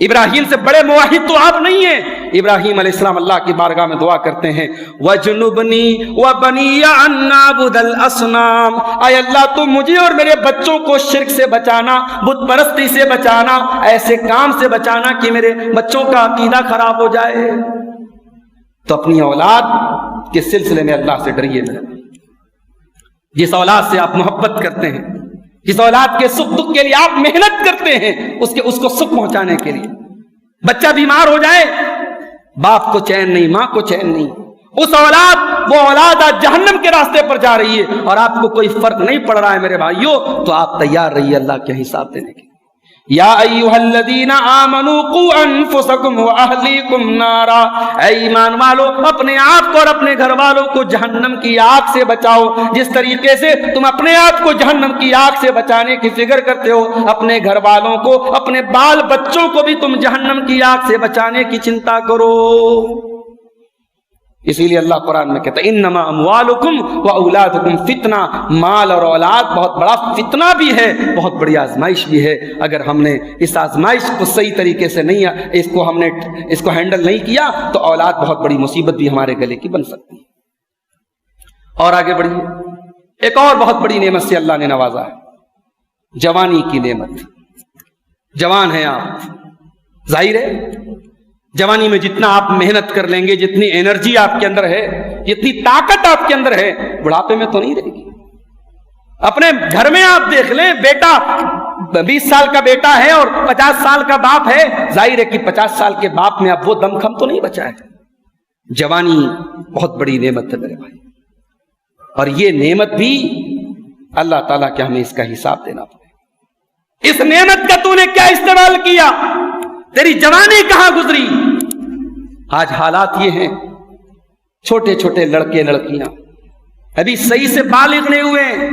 ابراہیم سے بڑے موحد تو آپ نہیں ہیں. ابراہیم علیہ السلام اللہ کی بارگاہ میں دعا کرتے ہیں, وَجْنُبْنِي وَبَنِيَّ أَن نَّعْبُدَ الْأَصْنَامَ, اے اللہ تو مجھے اور میرے بچوں کو شرک سے بچانا, بت پرستی سے بچانا, ایسے کام سے بچانا کہ میرے بچوں کا عقیدہ خراب ہو جائے. تو اپنی اولاد کے سلسلے میں اللہ سے ڈریے. جس اولاد سے آپ محبت کرتے ہیں, جس اولاد کے سکھ دکھ کے لیے آپ محنت کرتے ہیں, اس کو سکھ پہنچانے کے لیے, بچہ بیمار ہو جائے باپ کو چین نہیں, ماں کو چین نہیں, اس وہ اولاد آج جہنم کے راستے پر جا رہی ہے اور آپ کو کوئی فرق نہیں پڑ رہا ہے میرے بھائیوں, تو آپ تیار رہیے اللہ کے حساب دینے کے. یا ایھا الذین آمنوا قوا انفسکم واہلیکم نارا، اے ایمان والو اپنے آپ کو اور اپنے گھر والوں کو جہنم کی آگ سے بچاؤ۔ جس طریقے سے تم اپنے آپ کو جہنم کی آگ سے بچانے کی فکر کرتے ہو، اپنے گھر والوں کو، اپنے بال بچوں کو بھی تم جہنم کی آگ سے بچانے کی چنتا کرو۔ اسی لیے اللہ قرآن میں کہتا ہے انما اموالکم و اولادکم فتنہ، مال اور اولاد بہت بڑا فتنہ بھی ہے، بہت بڑی آزمائش بھی ہے۔ اگر ہم نے اس آزمائش کو صحیح طریقے سے نہیں، اس کو ہینڈل نہیں کیا تو اولاد بہت بڑی مصیبت بھی ہمارے گلے کی بن سکتی ہے۔ اور آگے بڑھیے، ایک اور بہت بڑی نعمت سے اللہ نے نوازا ہے، جوانی کی نعمت۔ جوان ہیں آپ، ظاہر ہے جوانی میں جتنا آپ محنت کر لیں گے، جتنی انرجی آپ کے اندر ہے، جتنی طاقت آپ کے اندر ہے، بڑھاپے میں تو نہیں رہے گی۔ اپنے گھر میں آپ دیکھ لیں، بیٹا 20 سال کا بیٹا ہے اور 50 سال کا باپ ہے، ظاہر ہے کہ 50 سال کے باپ میں اب وہ دم خم تو نہیں بچا ہے۔ جوانی بہت بڑی نعمت ہے میرے بھائی، اور یہ نعمت بھی اللہ تعالیٰ کے ہمیں اس کا حساب دینا پڑے۔ اس نعمت کا تو نے کیا استعمال کیا؟ تیری جوانی کہاں گزری؟ آج حالات یہ ہیں، چھوٹے چھوٹے لڑکے لڑکیاں ابھی صحیح سے بالغ نہیں ہوئے،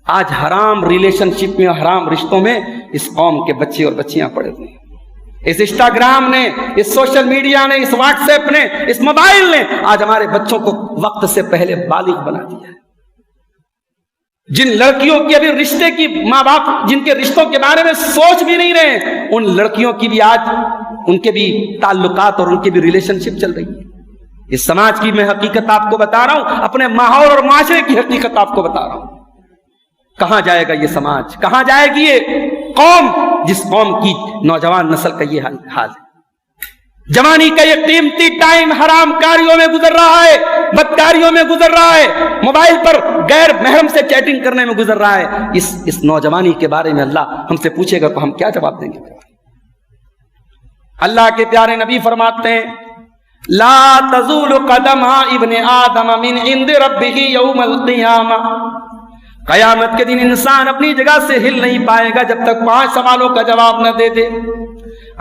آج حرام ریلیشن شپ میں، حرام رشتوں میں اس قوم کے بچے اور بچیاں پڑے ہوئے ہیں۔ اس انسٹاگرام نے، اس سوشل میڈیا نے، اس واٹس ایپ نے، اس موبائل نے آج ہمارے بچوں کو وقت سے پہلے بالغ بنا دیا ہے۔ جن لڑکیوں کی ابھی رشتے کی ماں باپ جن کے رشتوں کے بارے میں سوچ بھی نہیں رہے، ان لڑکیوں کی بھی آج ان کے بھی تعلقات اور ان کی بھی ریلیشن شپ چل رہی ہے۔ اس سماج کی میں حقیقت آپ کو بتا رہا ہوں، اپنے ماحول اور معاشرے کی حقیقت آپ کو بتا رہا ہوں۔ کہاں جائے گا یہ سماج؟ کہاں جائے گی یہ قوم جس قوم کی نوجوان نسل کا یہ حال ہے؟ جوانی کا یہ قیمتی ٹائم حرام کاریوں میں گزر رہا ہے، بدکاریوں میں گزر رہا ہے، موبائل پر غیر محرم سے چیٹنگ کرنے میں گزر رہا ہے۔ اس نوجوانی کے بارے میں اللہ ہم سے پوچھے گا تو ہم کیا جواب دیں گے؟ اللہ کے پیارے نبی فرماتے ہیں لا تزول قدم ابن آدم من عند ربہ یوم القیامہ، قیامت کے دن انسان اپنی جگہ سے ہل نہیں پائے گا جب تک 5 سوالوں کا جواب نہ دے دے۔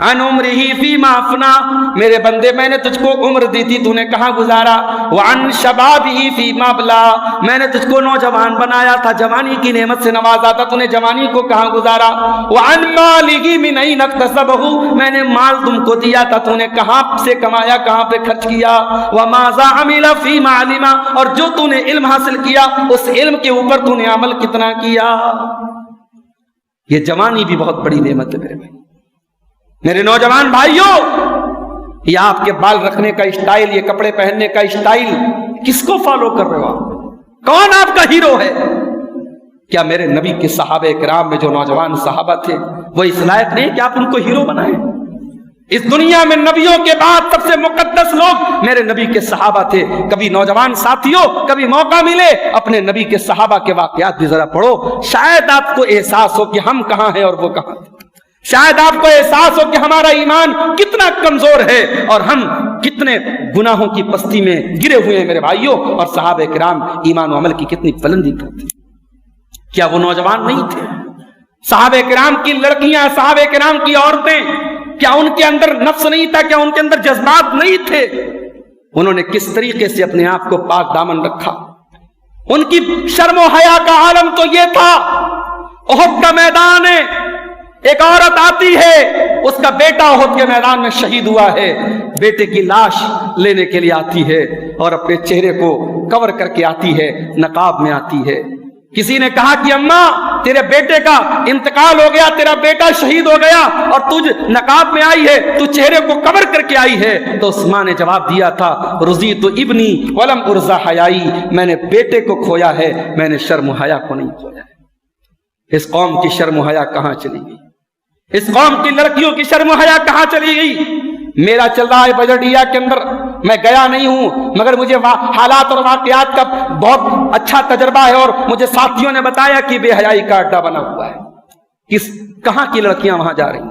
عن عمرہ فیما افنا، میرے بندے میں نے تجھ کو عمر دی تھی، تو نے کہاں گزارا؟ وعن شبابہ فیما ابلا، میں نے تجھ کو نوجوان بنایا تھا، جوانی کی نعمت سے نوازا تھا، تو نے جوانی کو کہاں گزارا؟ وعن مالہ من این اکتسبہ، میں نے مال تم کو دیا تھا، تو نے کہاں سے کمایا، کہاں پہ خرچ کیا؟ وماذا عمل فیما علم، اور جو تو نے علم حاصل کیا اس علم کے اوپر تو نے عمل کتنا کیا؟ یہ جوانی بھی بہت بڑی نعمت ہے میرے بھائی، میرے نوجوان بھائیوں۔ یہ آپ کے بال رکھنے کا اسٹائل، یہ کپڑے پہننے کا اسٹائل، کس کو فالو کر رہے ہو آپ؟ کون آپ کا ہیرو ہے؟ کیا میرے نبی کے صحابہ کرام میں جو نوجوان صحابہ تھے وہ اس لائق نہیں کہ آپ ان کو ہیرو بنائیں؟ اس دنیا میں نبیوں کے بعد سب سے مقدس لوگ میرے نبی کے صحابہ تھے۔ کبھی نوجوان ساتھیوں کبھی موقع ملے اپنے نبی کے صحابہ کے واقعات بھی ذرا پڑھو، شاید آپ کو احساس ہو کہ ہم کہاں ہیں اور وہ کہاں ہیں، شاید آپ کو احساس ہو کہ ہمارا ایمان کتنا کمزور ہے اور ہم کتنے گناہوں کی پستی میں گرے ہوئے ہیں میرے بھائیوں، اور صحابہ کرام ایمان و عمل کی کتنی بلندی کرتے۔ کیا وہ نوجوان نہیں تھے؟ صحابہ کرام کی لڑکیاں، صحابہ کرام کی عورتیں، کیا ان کے اندر نفس نہیں تھا؟ کیا ان کے اندر جذبات نہیں تھے؟ انہوں نے کس طریقے سے اپنے آپ کو پاک دامن رکھا؟ ان کی شرم و حیا کا عالم تو یہ تھا، احد کا میدان ہے، ایک عورت آتی ہے، اس کا بیٹا احد کے میدان میں شہید ہوا ہے، بیٹے کی لاش لینے کے لیے آتی ہے اور اپنے چہرے کو کور کر کے آتی ہے، نقاب میں آتی ہے۔ کسی نے کہا کہ اماں تیرے بیٹے کا انتقال ہو گیا، تیرا بیٹا شہید ہو گیا اور تجھ نقاب میں آئی ہے، تو چہرے کو کور کر کے آئی ہے؟ تو اس ماں نے جواب دیا تھا رضیت ابنی ولم ارزا حیائی، میں نے بیٹے کو کھویا ہے، میں نے شرم و حیا کو نہیں کھویا ہے۔ اس قوم کی شرم و حیا کہاں چلی گئی؟ اس قوم کی لڑکیوں کی شرم و حیا کہاں چلی گئی؟ میرا چل رہا ہے بجٹیا کے اندر، میں گیا نہیں ہوں مگر مجھے حالات اور واقعات کا بہت اچھا تجربہ ہے، اور مجھے ساتھیوں نے بتایا کہ بے حیائی کا اڈا بنا ہوا ہے۔ کہاں کی لڑکیاں وہاں جا رہی ہیں؟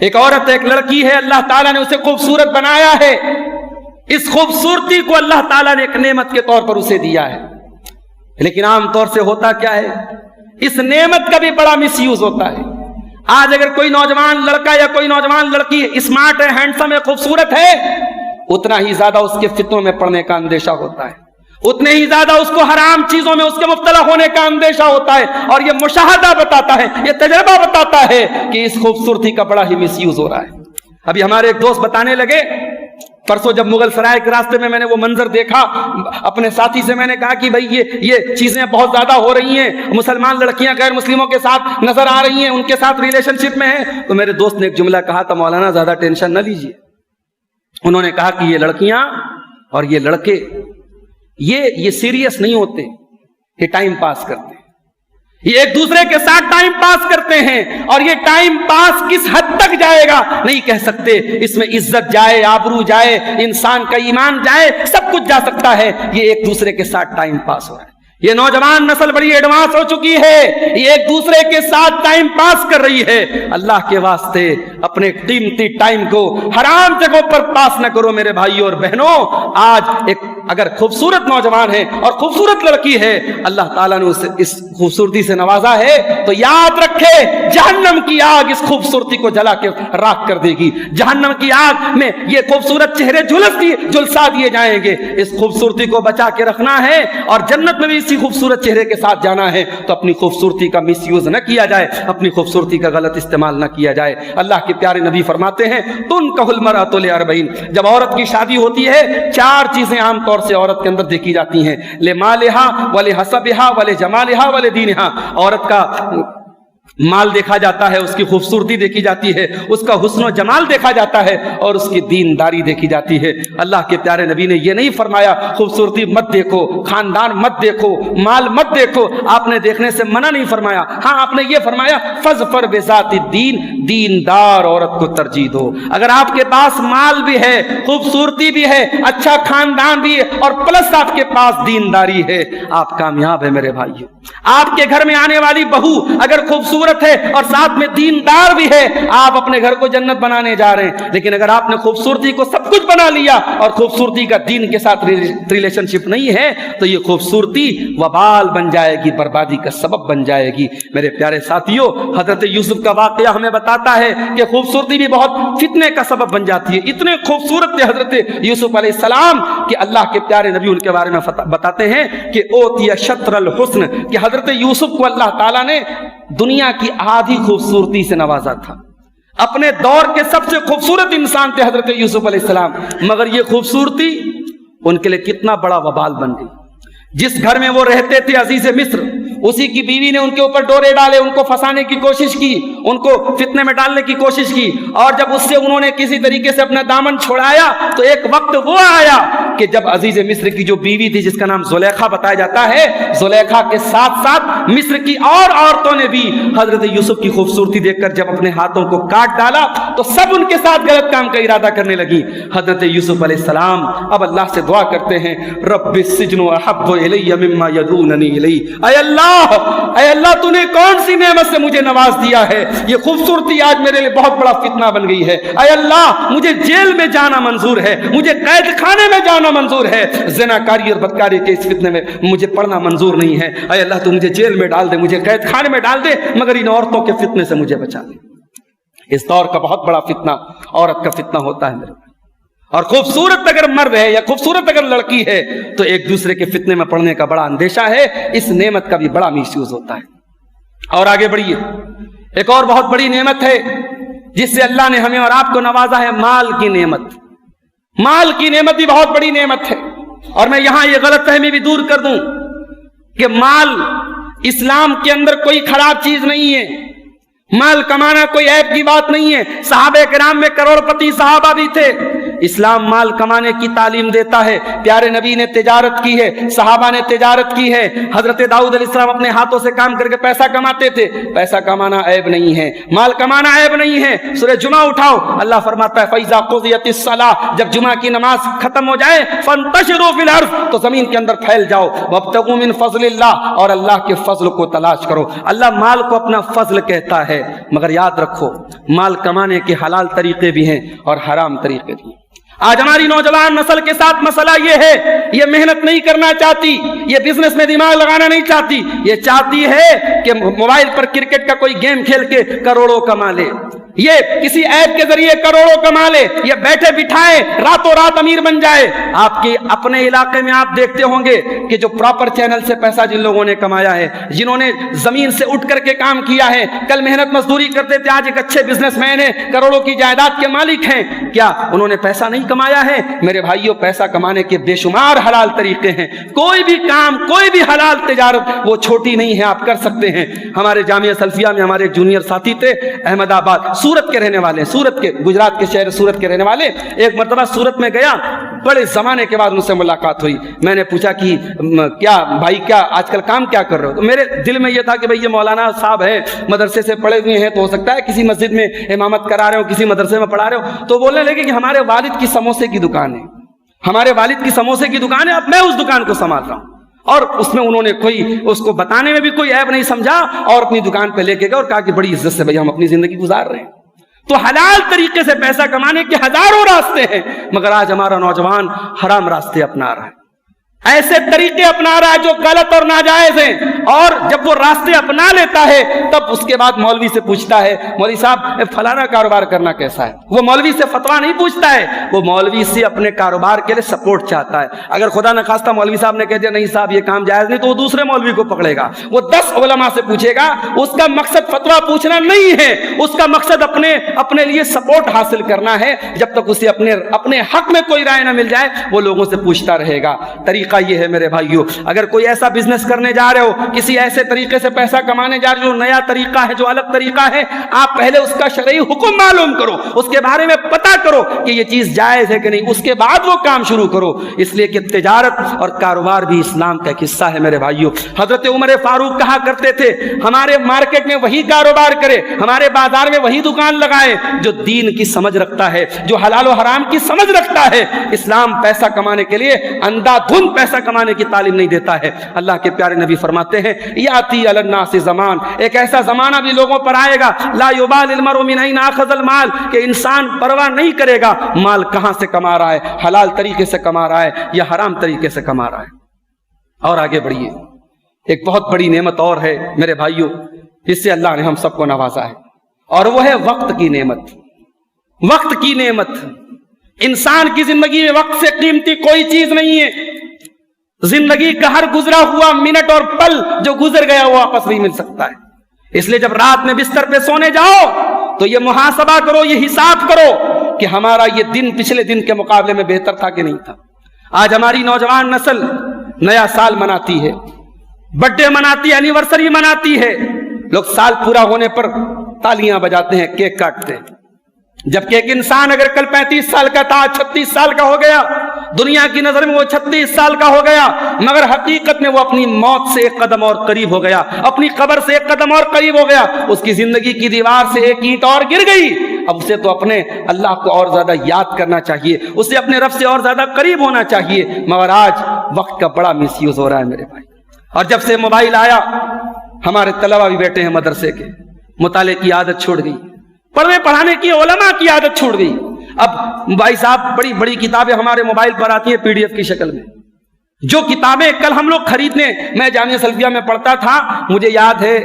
ایک عورت ایک لڑکی ہے, اللہ تعالیٰ نے اسے خوبصورت بنایا ہے, اس خوبصورتی کو اللہ تعالیٰ نے ایک نعمت کے طور پر اسے دیا ہے. لیکن عام طور سے ہوتا کیا ہے, اس نعمت کا بھی بڑا مس یوز ہوتا ہے. آج اگر کوئی نوجوان لڑکا یا کوئی نوجوان لڑکی اسمارٹ ہے, ہینڈسم ہے, خوبصورت ہے, اتنا ہی زیادہ اس کے فتنوں میں پڑنے کا اندیشہ ہوتا ہے, اتنے ہی زیادہ اس کو حرام چیزوں میں اس کے مبتلا ہونے کا اندیشہ ہوتا ہے. اور یہ مشاہدہ بتاتا ہے, یہ تجربہ بتاتا ہے کہ اس خوبصورتی کا بڑا ہی مس یوز ہو رہا ہے. ابھی ہمارے ایک دوست بتانے لگے, پرسوں جب مغل سرائے کے راستے میں نے وہ منظر دیکھا, اپنے ساتھی سے میں نے کہا کہ بھائی یہ چیزیں بہت زیادہ ہو رہی ہیں, مسلمان لڑکیاں غیر مسلموں کے ساتھ نظر آ رہی ہیں, ان کے ساتھ ریلیشن شپ میں ہیں. تو میرے دوست نے ایک جملہ کہا تھا, مولانا زیادہ ٹینشن نہ لیجیے. انہوں نے کہا کہ یہ لڑکیاں اور یہ لڑکے یہ سیریس نہیں ہوتے, یہ ٹائم پاس کرتے ہیں, یہ ایک دوسرے کے ساتھ ٹائم پاس کرتے ہیں. اور یہ ٹائم پاس کس حد تک جائے گا نہیں کہہ سکتے, اس میں عزت جائے, آبرو جائے, انسان کا ایمان جائے, سب کچھ جا سکتا ہے. یہ ایک دوسرے کے ساتھ ٹائم پاس ہو رہا ہے. یہ نوجوان نسل بڑی ایڈوانس ہو چکی ہے, یہ ایک دوسرے کے ساتھ ٹائم پاس کر رہی ہے. اللہ کے واسطے اپنے قیمتی ٹائم کو حرام جگہوں پر پاس نہ کرو میرے بھائیوں اور بہنوں. آج ایک اگر خوبصورت نوجوان ہے اور خوبصورت لڑکی ہے, اللہ تعالیٰ نے اسے اس خوبصورتی سے نوازا ہے, تو یاد رکھے جہنم کی آگ اس خوبصورتی کو جلا کے راکھ کر دے گی. جہنم کی آگ میں یہ خوبصورت چہرے جھلسا دیے جائیں گے. اس خوبصورتی کو بچا کے رکھنا ہے اور جنت میں بھی اسی خوبصورت چہرے کے ساتھ جانا ہے. تو اپنی خوبصورتی کا مس یوز نہ کیا جائے, اپنی خوبصورتی کا غلط استعمال نہ کیا جائے. اللہ کے پیارے نبی فرماتے ہیں تنکح المرأۃ لاربعین, جب عورت کی شادی ہوتی ہے 4 چیزیں عام طور سے عورت کے اندر دیکھی جاتی ہیں, لمالہا ولحسبہا ولجمالہا ولدینہا. عورت کا مال دیکھا جاتا ہے, اس کی خوبصورتی دیکھی جاتی ہے, اس کا حسن و جمال دیکھا جاتا ہے, اور اس کی دینداری دیکھی جاتی ہے. اللہ کے پیارے نبی نے یہ نہیں فرمایا خوبصورتی مت دیکھو, خاندان مت دیکھو, مال مت دیکھو, آپ نے دیکھنے سے منع نہیں فرمایا. ہاں آپ نے یہ فرمایا فظفر بذات الدین, دیندار عورت کو ترجیح دو. اگر آپ کے پاس مال بھی ہے, خوبصورتی بھی ہے, اچھا خاندان بھی ہے, اور پلس آپ کے پاس دینداری ہے, آپ کامیاب ہے میرے بھائیو. آپ کے گھر میں آنے والی بہو اگر خوبصورت ہے اور ساتھ میں دیندار بھی ہے, آپ اپنے گھر کو جنت بنانے جا رہے ہیں. لیکن اگر آپ نے خوبصورتی کو سب کچھ بنا لیا اور خوبصورتی کا دین کے ساتھ ریلیشن شپ نہیں ہے, تو یہ خوبصورتی وبال بن جائے گی, بربادی کا سبب بن جائے گی. میرے پیارے ساتھیوں, حضرت یوسف کا واقعہ ہمیں بتاتا ہے کہ خوبصورتی بھی بہت فتنے کا سبب بن جاتی ہے. اتنے خوبصورت تھے حضرت یوسف علیہ السلام کہ اللہ کے پیارے نبی ان کے بارے میں بتاتے ہیں کہ اوتی شطر الحسن, کہ حضرت یوسف کو اللہ تعالیٰ نے دنیا کی آدھی خوبصورتی سے نوازا تھا. اپنے دور کے سب سے خوبصورت انسان تھے حضرت یوسف علیہ السلام, مگر یہ خوبصورتی ان کے لیے کتنا بڑا وبال بن گئی. جس گھر میں وہ رہتے تھے عزیز مصر, اسی کی بیوی نے ان کے اوپر ڈورے ڈالے, ان کو پھنسانے کی کوشش کی, ان کو فتنے میں ڈالنے کی کوشش کی, اور جب اس سے انہوں نے کسی طریقے سے اپنا دامن چھڑایا تو ایک وقت وہ آیا کہ جب عزیز مصر کی جو بیوی تھی جس کا نام زلیخا بتایا جاتا ہے, زلیخا کے ساتھ ساتھ مصر کی اور عورتوں نے بھی حضرت یوسف کی خوبصورتی دیکھ کر جب اپنے ہاتھوں کو کاٹ ڈالا تو سب ان کے ساتھ غلط کام کا ارادہ کرنے لگی. حضرت یوسف علیہ السلام اب اللہ سے دعا کرتے ہیں, رب السجن احب الی مما یدعوننی الی. اے اللہ تو نے کون سی نعمت سے مجھے نواز دیا ہے, یہ خوبصورتی آج میرے لیے بہت بڑا فتنہ بن گئی ہے. اے اللہ مجھے جیل میں جانا منظور ہے, مجھے قید خانے میں جانا منظور ہے, زناکاری اور بدکاری کے اس فتنے میں مجھے پڑنا منظور نہیں ہے. اے اللہ تو مجھے جیل میں ڈال دے, مجھے قید خانے میں ڈال دے, مگر ان عورتوں کے فتنے سے مجھے بچا دے. اس دور کا بہت بڑا فتنہ عورت کا فتنہ ہوتا ہے میرے. اور خوبصورت اگر مرد ہے یا خوبصورت اگر لڑکی ہے تو ایک دوسرے کے فتنے میں پڑنے کا بڑا اندیشہ ہے. اس نعمت کا بھی بڑا مس یوز ہوتا ہے. اور آگے بڑھیے, ایک اور بہت بڑی نعمت ہے جس سے اللہ نے ہمیں اور آپ کو نوازا ہے, مال کی نعمت. مال کی نعمت بھی بہت بڑی نعمت ہے. اور میں یہاں یہ غلط فہمی بھی دور کر دوں کہ مال اسلام کے اندر کوئی خراب چیز نہیں ہے, مال کمانا کوئی عیب کی بات نہیں ہے. صحابہ کرام میں کروڑ پتی صحابہ بھی تھے, اسلام مال کمانے کی تعلیم دیتا ہے. پیارے نبی نے تجارت کی ہے, صحابہ نے تجارت کی ہے. حضرت داؤد علیہ السلام اپنے ہاتھوں سے کام کر کے پیسہ کماتے تھے. پیسہ کمانا عیب نہیں ہے, مال کمانا عیب نہیں ہے. سورہ جمعہ اٹھاؤ, اللہ فرماتا ہے فَإِذَا قُضِيَتِ الصَّلَاةُ, جب جمعہ کی نماز ختم ہو جائے فَانْتَشِرُوا فِي الْأَرْضِ, تو زمین کے اندر پھیل جاؤ. وَابْتَغُوا مِنْ فَضْلِ اللَّهِ, اور اللہ کے فضل کو تلاش کرو. اللہ مال کو اپنا فضل کہتا ہے, مگر یاد رکھو مال کمانے کے حلال طریقے بھی ہیں اور حرام طریقے بھی ہیں. آج ہماری نوجوان نسل کے ساتھ مسئلہ یہ ہے, یہ محنت نہیں کرنا چاہتی, یہ بزنس میں دماغ لگانا نہیں چاہتی, یہ چاہتی ہے کہ موبائل پر کرکٹ کا کوئی گیم کھیل کے کروڑوں کما لے, یہ کسی ایپ کے ذریعے کروڑوں کما لے, یہ بیٹھے بٹھائے راتوں رات امیر بن جائے. آپ کے اپنے علاقے میں آپ دیکھتے ہوں گے کہ جو پراپر چینل سے پیسہ جن لوگوں نے کمایا ہے, جنہوں نے زمین سے اٹھ کر کے کام کیا ہے, کل محنت مزدوری کرتے تھے, آج ایک اچھے بزنس مین ہیں, کروڑوں کی جائیداد کے مالک ہیں, کیا انہوں نے پیسہ نہیں کمایا ہے؟ میرے بھائیوں, پیسہ کمانے کے بے شمار حلال طریقے ہیں. کوئی بھی کام, کوئی بھی حلال تجارت وہ چھوٹی نہیں ہے, آپ کر سکتے ہیں. ہمارے جامعہ سلفیہ میں ہمارے ایک جونیئر ساتھی تھے, احمد آباد سورت کے رہنے والے, سورت کے, گجرات کے شہر سورت کے رہنے والے. ایک مرتبہ سورت میں گیا, بڑے زمانے کے بعد ان سے ملاقات ہوئی. میں نے پوچھا کہ کیا بھائی, کیا آج کل کام کیا کر رہے ہو؟ تو میرے دل میں یہ تھا کہ بھئی یہ مولانا صاحب ہے, مدرسے سے پڑھے ہوئے ہیں, تو ہو سکتا ہے کسی مسجد میں امامت کرا رہے ہو, کسی مدرسے میں پڑھا رہے ہو. تو بولنے لگے کہ ہمارے والد کی سموسے کی دکان ہے, ہمارے والد کی سموسے کی دکان ہے, اب میں اس دکان کو سنبھال رہا ہوں. اور اس میں انہوں نے کوئی, اس کو بتانے میں بھی کوئی عیب نہیں سمجھا, اور اپنی دکان پہ لے کے گئے اور کہا کہ بڑی عزت سے بھئی ہم اپنی زندگی گزار رہے ہیں. تو حلال طریقے سے پیسہ کمانے کے ہزاروں راستے ہیں, مگر آج ہمارا نوجوان حرام راستے اپنا رہا ہے, ایسے طریقے اپنا رہا ہے جو غلط اور ناجائز ہیں. اور جب وہ راستے اپنا لیتا ہے تب اس کے بعد مولوی سے پوچھتا ہے, مولوی صاحب فلانا کاروبار کرنا کیسا ہے. وہ مولوی سے فتویٰ نہیں پوچھتا ہے, وہ مولوی سے اپنے کاروبار کے لیے سپورٹ چاہتا ہے. اگر خدا نخواستہ مولوی صاحب نے کہہ دیا نہیں صاحب یہ کام جائز نہیں, تو وہ دوسرے مولوی کو پکڑے گا, وہ 10 علماء سے پوچھے گا. اس کا مقصد فتویٰ پوچھنا نہیں ہے, اس کا مقصد اپنے لیے سپورٹ حاصل کرنا ہے. جب تک اسے اپنے حق میں کوئی رائے نہ مل جائے وہ لوگوں سے پوچھتا رہے گا. طریقہ یہ ہے میرے بھائیوں, اگر کوئی ایسا بزنس کرنے جا رہے ہو, کسی ایسے طریقے سے پیسہ کمانے جا رہے ہو جو نیا طریقہ ہے, جو الگ طریقہ ہے, آپ پہلے اس کا شرعی حکم معلوم کرو, اس کے بارے میں پتہ کرو کہ یہ چیز جائز ہے کہ نہیں, اس کے بعد وہ کام شروع کرو. اس لیے کہ تجارت اور کاروبار بھی اسلام کا ایک حصہ ہے میرے بھائیوں. حضرت عمر فاروق کہا کرتے تھے ہمارے مارکیٹ میں وہی کاروبار کرے, ہمارے بازار میں وہی دکان لگائے جو دین کی سمجھ رکھتا ہے, جو حلال و حرام کی سمجھ رکھتا ہے. اسلام پیسہ کمانے کے لیے اندھا دھند پیسہ کمانے کی تعلیم نہیں دیتا ہے. اللہ کے پیارے نبی فرماتے ہیں یاتی علی الناس زمان, ایک ایسا زمانہ بھی لوگوں پر آئے گا, لا یبال المرء من این اخذ المال, کہ انسان پرواہ نہیں کرے گا مال کہاں سے کما رہا ہے, حلال طریقے سے کما رہا ہے یا حرام طریقے سے کما رہا ہے. اور آگے بڑھیے, ایک بہت بڑی نعمت اور ہے میرے بھائیوں جس سے اللہ نے ہم سب کو نوازا ہے, اور وہ ہے وقت کی نعمت. وقت کی نعمت, انسان کی زندگی میں وقت سے قیمتی کوئی چیز نہیں ہے. زندگی کا ہر گزرا ہوا منٹ اور پل جو گزر گیا وہ واپس نہیں مل سکتا ہے. اس لیے جب رات میں بستر پہ سونے جاؤ تو یہ محاسبہ کرو, یہ حساب کرو کہ ہمارا یہ دن پچھلے دن کے مقابلے میں بہتر تھا کہ نہیں تھا. آج ہماری نوجوان نسل نیا سال مناتی ہے, برتھ ڈے مناتی ہے, اینیورسری مناتی ہے. لوگ سال پورا ہونے پر تالیاں بجاتے ہیں, کیک کاٹتے ہیں, جبکہ ایک انسان اگر کل 35 سال کا تھا 36 سال کا ہو گیا, دنیا کی نظر میں وہ 36 سال کا ہو گیا, مگر حقیقت میں وہ اپنی موت سے ایک قدم اور قریب ہو گیا, اپنی قبر سے ایک قدم اور قریب ہو گیا. اس کی زندگی کی دیوار سے ایک اینٹ اور گر گئی. اب اسے تو اپنے اللہ کو اور زیادہ یاد کرنا چاہیے, اسے اپنے رب سے اور زیادہ قریب ہونا چاہیے. مگر آج وقت کا بڑا مس یوز ہو رہا ہے میرے بھائی. اور جب سے موبائل آیا ہمارے طلبہ بھی بیٹھے ہیں مدرسے کے, مطالعے کی عادت چھوڑ گئی, پڑھنے پڑھانے کی علماء کی عادت چھوڑ گئی. اب بھائی صاحب بڑی بڑی کتابیں ہمارے موبائل پر آتی ہیں PDF کی شکل میں. جو کتابیں کل ہم لوگ خریدنے, میں جامعہ سلفیہ میں پڑھتا تھا, مجھے یاد ہے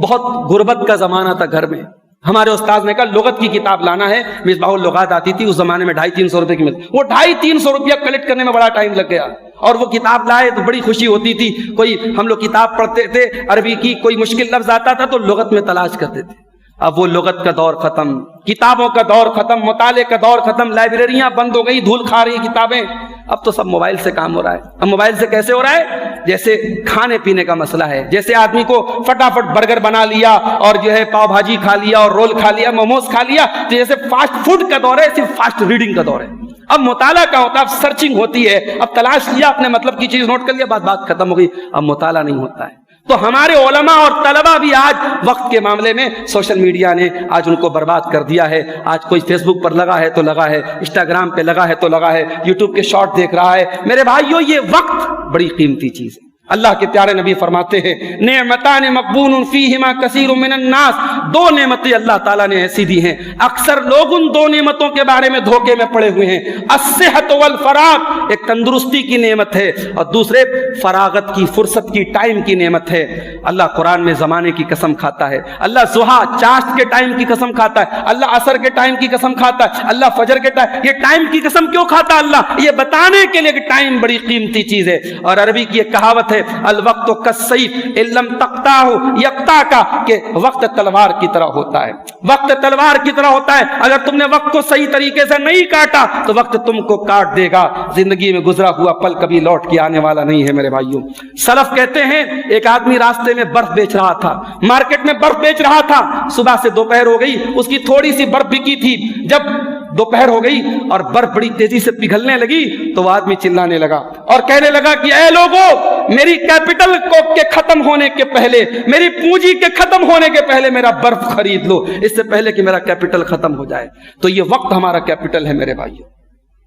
بہت غربت کا زمانہ تھا گھر میں. ہمارے استاذ نے کہا لغت کی کتاب لانا ہے, مصباح اللغات آتی تھی اس زمانے میں 250-300 روپے کی ملتی. وہ 250-300 روپیہ کلیکٹ کرنے میں بڑا ٹائم لگ گیا, اور وہ کتاب لائے تو بڑی خوشی ہوتی تھی. کوئی ہم لوگ کتاب پڑھتے تھے عربی کی, کوئی مشکل لفظ آتا تھا تو لغت میں تلاش کرتے تھے. اب وہ لغت کا دور ختم, کتابوں کا دور ختم, مطالعے کا دور ختم, لائبریریاں بند ہو گئی, دھول کھا رہی کتابیں. اب تو سب موبائل سے کام ہو رہا ہے. اب موبائل سے کیسے ہو رہا ہے؟ جیسے کھانے پینے کا مسئلہ ہے, جیسے آدمی کو فٹافٹ برگر بنا لیا اور جو ہے پاؤ بھاجی کھا لیا اور رول کھا لیا, موموز کھا لیا, تو جیسے فاسٹ فوڈ کا دور ہے, صرف فاسٹ ریڈنگ کا دور ہے. اب مطالعہ کا ہوتا ہے، اب سرچنگ ہوتی ہے، اب تلاش کیا، اپنے مطلب کی چیز نوٹ کر لیا، بات ختم ہو گئی، اب مطالعہ نہیں ہوتا ہے۔ تو ہمارے علماء اور طلباء بھی آج وقت کے معاملے میں سوشل میڈیا نے آج ان کو برباد کر دیا ہے۔ آج کوئی فیس بک پر لگا ہے تو لگا ہے، انسٹاگرام پہ لگا ہے تو لگا ہے، یوٹیوب کے شارٹ دیکھ رہا ہے۔ میرے بھائیو، یہ وقت بڑی قیمتی چیز ہے۔ اللہ کے پیارے نبی فرماتے ہیں نعمتان مغبون فیہما کثیر من الناس، دو نعمتیں اللہ تعالیٰ نے ایسی دی ہیں، اکثر لوگ ان دو نعمتوں کے بارے میں دھوکے میں پڑے ہوئے ہیں۔ الصحت والفراغ، ایک تندرستی کی نعمت ہے، اور دوسرے فراغت کی، فرصت کی، ٹائم کی نعمت ہے۔ اللہ قرآن میں زمانے کی قسم کھاتا ہے، اللہ ضحیٰ چاشت کے ٹائم کی قسم کھاتا ہے، اللہ عصر کے ٹائم کی قسم کھاتا ہے، اللہ فجر کے ٹائم۔ یہ ٹائم کی قسم کیوں کھاتا ہے اللہ؟ یہ بتانے کے لیے کہ ٹائم بڑی قیمتی چیز ہے۔ اور عربی کی ایک کہاوت ہے الوقت کالسیف ان لم تقطعہ یقطعک، کہ وقت تلوار کی طرح ہوتا ہے، وقت تلوار کی طرح ہوتا ہے، اگر تم نے وقت کو صحیح طریقے سے نہیں کاٹا تو وقت تم کو کاٹ دے گا۔ زندگی میں گزرا ہوا پل کبھی لوٹ کے آنے والا نہیں ہے میرے بھائیوں۔ سلف کہتے ہیں ایک آدمی راستے میں برف بیچ رہا تھا، مارکیٹ میں برف بیچ رہا تھا، صبح سے دوپہر ہو گئی، اس کی تھوڑی سی برف بکی تھی، جب دوپہر ہو گئی اور برف بڑی تیزی سے پگھلنے لگی تو وہ آدمی چلانے لگا اور کہنے لگا کہ اے لوگو، میری کیپٹل کے ختم ہونے کے پہلے، میری پونجی کے ختم ہونے کے پہلے میرا برف خرید لو، اس سے پہلے کہ میرا کیپٹل ختم ہو جائے۔ تو یہ وقت ہمارا کیپٹل ہے میرے بھائیو،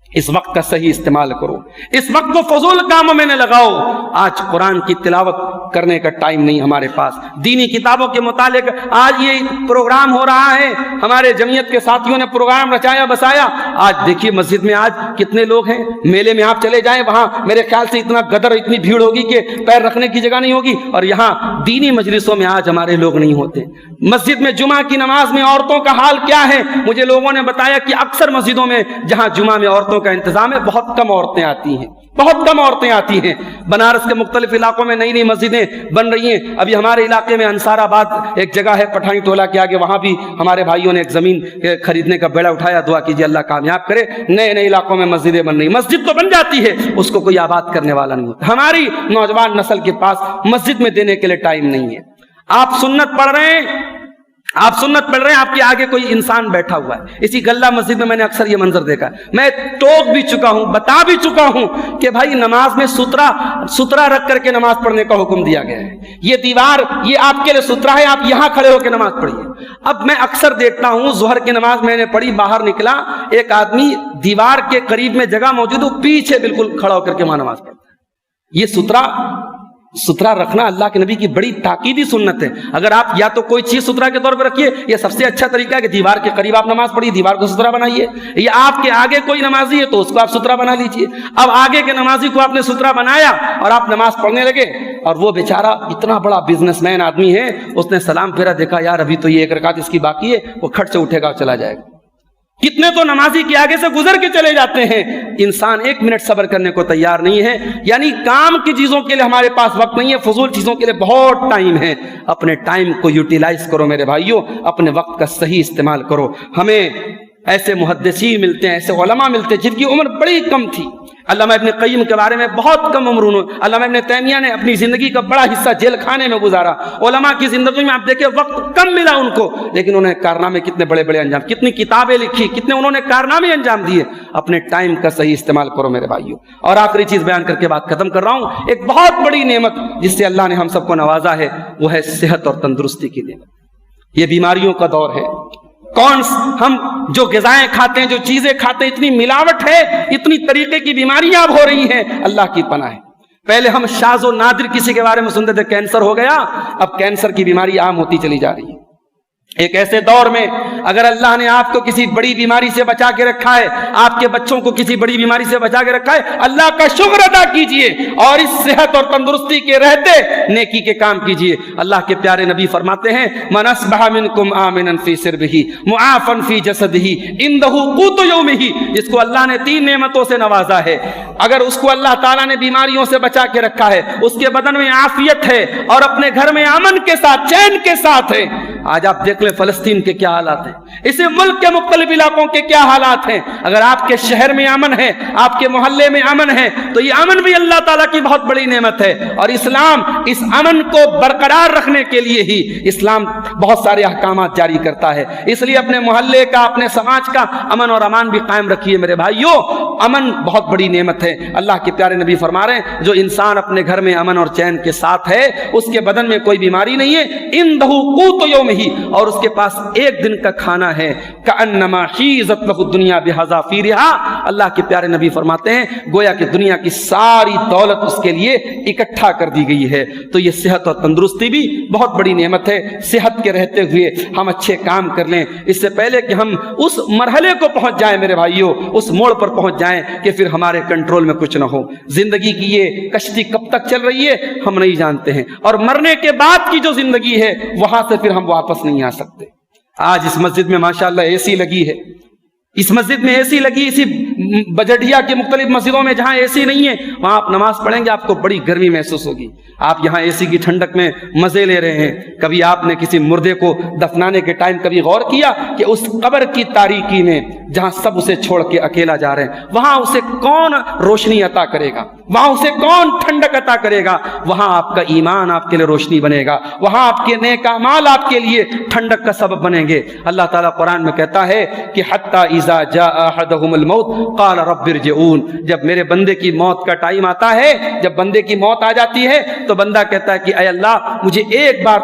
اس وقت کا صحیح استعمال کرو، اس وقت کو فضول کاموں میں نہ لگاؤ۔ آج قرآن کی تلاوت کرنے کا ٹائم نہیں ہمارے پاس، دینی کتابوں کے مطالعے کا آج یہ پروگرام ہو رہا ہے، ہمارے جمعیت کے ساتھیوں نے پروگرام رچایا بسایا۔ آج دیکھیے مسجد میں آج کتنے لوگ ہیں، میلے میں آپ چلے جائیں وہاں میرے خیال سے اتنا گدر، اتنی بھیڑ ہوگی کہ پیر رکھنے کی جگہ نہیں ہوگی، اور یہاں دینی مجلسوں میں آج ہمارے لوگ نہیں ہوتے۔ مسجد میں جمعہ کی نماز میں عورتوں کا حال کیا ہے؟ مجھے لوگوں نے بتایا کہ اکثر مسجدوں میں جہاں جمعہ میں عورتوں کا انتظام ہے بہت کم عورتیں آتی ہیں، بہت کم عورتیں آتی ہیں۔ بنارس کے مختلف علاقوں میں نئی نئی مسجدیں بن رہی ہیں، ابھی ہمارے علاقے میں انصار آباد ایک جگہ ہے پٹھانی ٹولہ کے آگے، وہاں بھی ہمارے بھائیوں نے ایک زمین خریدنے کا بیڑا اٹھایا، دعا کیجیے اللہ کامیاب کرے۔ نئے نئے علاقوں میں مسجدیں بن رہی، مسجد تو بن جاتی ہے، اس کو کوئی آباد کرنے والا نہیں ہوتا۔ ہماری نوجوان نسل کے پاس مسجد میں دینے کے لیے ٹائم نہیں ہے۔ آپ سنت پڑھ رہے ہیں، آپ سنت پڑھ رہے ہیں، آپ کے آگے کوئی انسان بیٹھا ہوا ہے۔ اسی گلہ مسجد میں نے اکثر یہ منظر دیکھا، میں ٹوک بھی چکا ہوں، بتا بھی چکا ہوں کہ بھائی نماز میں سترا رکھ کر کے نماز پڑھنے کا حکم دیا گیا ہے، یہ دیوار یہ آپ کے لیے سترا ہے، آپ یہاں کھڑے ہو کے نماز پڑھیے۔ اب میں اکثر دیکھتا ہوں، ظہر کی نماز میں نے پڑھی، باہر نکلا، ایک آدمی دیوار کے قریب میں جگہ موجود ہو، پیچھے بالکل کھڑا ہو کر کے وہاں نماز پڑھتا ہے۔ یہ سترا رکھنا اللہ کے نبی کی بڑی تاکیدی سنت ہے۔ اگر آپ یا تو کوئی چیز سترا کے طور پہ رکھیے، یہ سب سے اچھا طریقہ ہے کہ دیوار کے قریب آپ نماز پڑھیے، دیوار کو سترا بنائیے، یا آپ کے آگے کوئی نمازی ہے تو اس کو آپ سترا بنا لیجئے۔ اب آگے کے نمازی کو آپ نے سترا بنایا اور آپ نماز پڑھنے لگے، اور وہ بیچارہ اتنا بڑا بزنس مین آدمی ہے، اس نے سلام پھیرا، دیکھا یار ابھی تو یہ ایک رکعت اس کی باقی ہے، وہ کھٹ سے اٹھے گا اور چلا جائے گا۔ کتنے تو نمازی کے آگے سے گزر کے چلے جاتے ہیں، انسان ایک منٹ صبر کرنے کو تیار نہیں ہے۔ یعنی کام کی چیزوں کے لیے ہمارے پاس وقت نہیں ہے، فضول چیزوں کے لیے بہت ٹائم ہے۔ اپنے ٹائم کو یوٹیلائز کرو میرے بھائیوں، اپنے وقت کا صحیح استعمال کرو۔ ہمیں ایسے محدثین ملتے ہیں، ایسے علماء ملتے ہیں جن کی عمر بڑی کم تھی۔ علامہ ابن قیم کے بارے میں بہت کم عمر انہوں، علامہ ابن تیمیہ نے اپنی زندگی کا بڑا حصہ جیل خانے میں گزارا۔ علماء کی زندگی میں آپ دیکھیں وقت کم ملا ان کو، لیکن انہوں نے کارنامے کتنے بڑے بڑے انجام، کتنی کتابیں لکھی، کتنے انہوں نے کارنامے انجام دیے۔ اپنے ٹائم کا صحیح استعمال کرو میرے بھائیوں۔ اور آخری چیز بیان کر کے بات ختم کر رہا ہوں، ایک بہت بڑی نعمت جس سے اللہ نے ہم سب کو نوازا ہے، وہ ہے صحت اور تندرستی کی نعمت۔ یہ بیماریوں کا دور ہے، ہم جو غذائیں کھاتے ہیں، جو چیزیں کھاتے ہیں، اتنی ملاوٹ ہے، اتنی طریقے کی بیماریاں اب ہو رہی ہیں، اللہ کی پناہ ہے۔ پہلے ہم شاذ و نادر کسی کے بارے میں سنتے تھے کینسر ہو گیا، اب کینسر کی بیماری عام ہوتی چلی جا رہی ہے۔ ایک ایسے دور میں اگر اللہ نے آپ کو کسی بڑی بیماری سے بچا کے رکھا ہے، آپ کے بچوں کو کسی بڑی بیماری سے بچا کے رکھا ہے، اللہ کا شکر ادا کیجئے اور اس صحت اور تندرستی کے رہتے نیکی کے کام کیجئے۔ اللہ کے پیارے نبی فرماتے ہیں من اصبح منکم آمنا فی سربہ معافا فی جسدہ عنده قوت یومہ، جس کو اللہ نے 3 نعمتوں سے نوازا ہے، اگر اس کو اللہ تعالیٰ نے بیماریوں سے بچا کے رکھا ہے، اس کے بدن میں عافیت ہے اور اپنے گھر میں امن کے ساتھ چین کے ساتھ ہے، آج آپ دیکھ لیں فلسطین کے کیا حالات ہیں، اسی ملک کے مختلف علاقوں کے کیا حالات ہیں۔ اگر آپ کے شہر میں امن ہے، آپ کے محلے میں امن ہے، تو یہ امن بھی اللہ تعالیٰ کی بہت بڑی نعمت ہے، اور اسلام اس امن کو برقرار رکھنے کے لیے ہی اسلام بہت سارے احکامات جاری کرتا ہے۔ اس لیے اپنے محلے کا، اپنے سماج کا امن اور امان بھی قائم رکھیے میرے بھائیوں۔ امن بہت بڑی نعمت ہے۔ اللہ کے پیارے نبی فرما رہے ہیں جو انسان اپنے گھر میں امن اور چین کے ساتھ ہے، اس کے بدن میں کوئی بیماری نہیں ہے، اندہ قوت یومہ، اور اس کے پاس ایک دن کا کھانا ہے، کأنما حیزت لہ الدنیا بحذافیرہا۔ اللہ کے پیارے نبی فرماتے ہیں گویا کہ دنیا کی ساری دولت اس کے لیے اکٹھا کر دی گئی ہے۔ تو یہ صحت اور تندرستی بھی بہت بڑی نعمت ہے۔ صحت کے رہتے ہوئے ہم اچھے کام کر لیں، اس سے پہلے کہ ہم اس مرحلے کو پہنچ جائیں میرے بھائیوں، اس موڑ پر پہنچ جائیں کہ پھر ہمارے کنٹرول میں کچھ نہ ہو۔ زندگی کی یہ کشتی کب تک چل رہی ہے ہم نہیں جانتے ہیں، اور مرنے کے بعد کی جو زندگی ہے وہاں سے پھر ہم واپس نہیں آ سکتے۔ آج اس مسجد میں ماشاءاللہ اے سی لگی ہے، اس مسجد میں اے سی لگی، اسی بجٹیا کی مختلف مسجدوں میں جہاں اے سی نہیں ہے وہاں آپ نماز پڑھیں گے آپ کو بڑی گرمی محسوس ہوگی۔ آپ یہاں اے سی کی ٹھنڈک میں مزے لے رہے ہیں۔ کبھی آپ نے کسی مردے کو دفنانے کے ٹائم کبھی غور کیا کہ اس قبر کی تاریکی میں جہاں سب اسے چھوڑ کے اکیلا جا رہے ہیں، وہاں اسے کون روشنی عطا کرے گا، وہاں اسے کون ٹھنڈک عطا کرے گا؟ وہاں آپ کا ایمان آپ کے لیے روشنی بنے گا، وہاں آپ کے نیک اعمال آپ کے لیے ٹھنڈک کا سبب بنیں گے۔ اللہ تعالیٰ قرآن میں کہتا ہے کہ حتی اذا جاء احدهم الموت قال رب ارجعون، جب میرے بندے کی موت کا ٹائم آتا ہے، جب بندے کی موت آ جاتی ہے تو بندہ کہتا ہے کہ اے اللہ مجھے ایک بار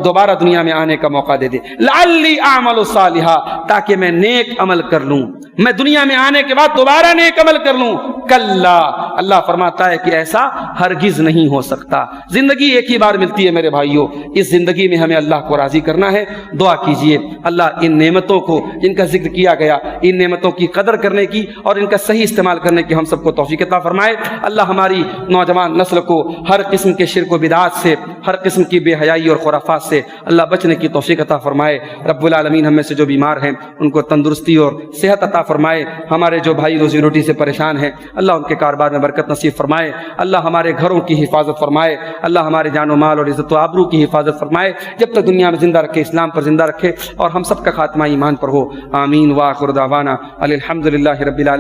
دوبارہ دنیا میں آنے کا موقع دے دے، لعلی اعمل صالحا، تاکہ میں نیک عمل کر لوں، میں دنیا میں آنے کے بعد دوبارہ نیک عمل کر لوں۔ کلا، اللہ فرماتا ہے کہ ایسا ہرگز نہیں ہو سکتا۔ زندگی ایک ہی بار ملتی ہے میرے بھائیوں، اس زندگی میں ہمیں اللہ کو راضی کرنا ہے۔ دعا کیجئے اللہ ان نعمتوں کو جن کا ذکر کیا گیا، ان نعمتوں کی قدر کرنے کی اور ان کا صحیح استعمال کرنے کی ہم سب کو توفیق عطا فرمائے۔ اللہ ہماری نوجوان نسل کو ہر قسم کے شرک و بدعات سے، ہر قسم کی بے حیائی اور خرافات سے اللہ بچنے کی توفیق عطا فرمائے۔ رب العالمین ہم میں سے جو بیمار ہیں ان کو تندرستی اور صحت عطا فرمائے۔ ہمارے جو بھائی روزی روٹی سے پریشان ہیں اللہ ان کے کاروبار میں برکت نصیب فرمائے۔ اللہ ہمارے گھروں کی حفاظت فرمائے۔ اللہ ہمارے جان و مال اور عزت و آبرو کی حفاظت فرمائے، جب تک دنیا میں زندہ رکھے، اسلام پر زندہ رکھے، اور ہم سب کا خاتمہ ایمان پر ہو۔ آمین۔ وآخر دعوانا الحمدللہ رب العالمین۔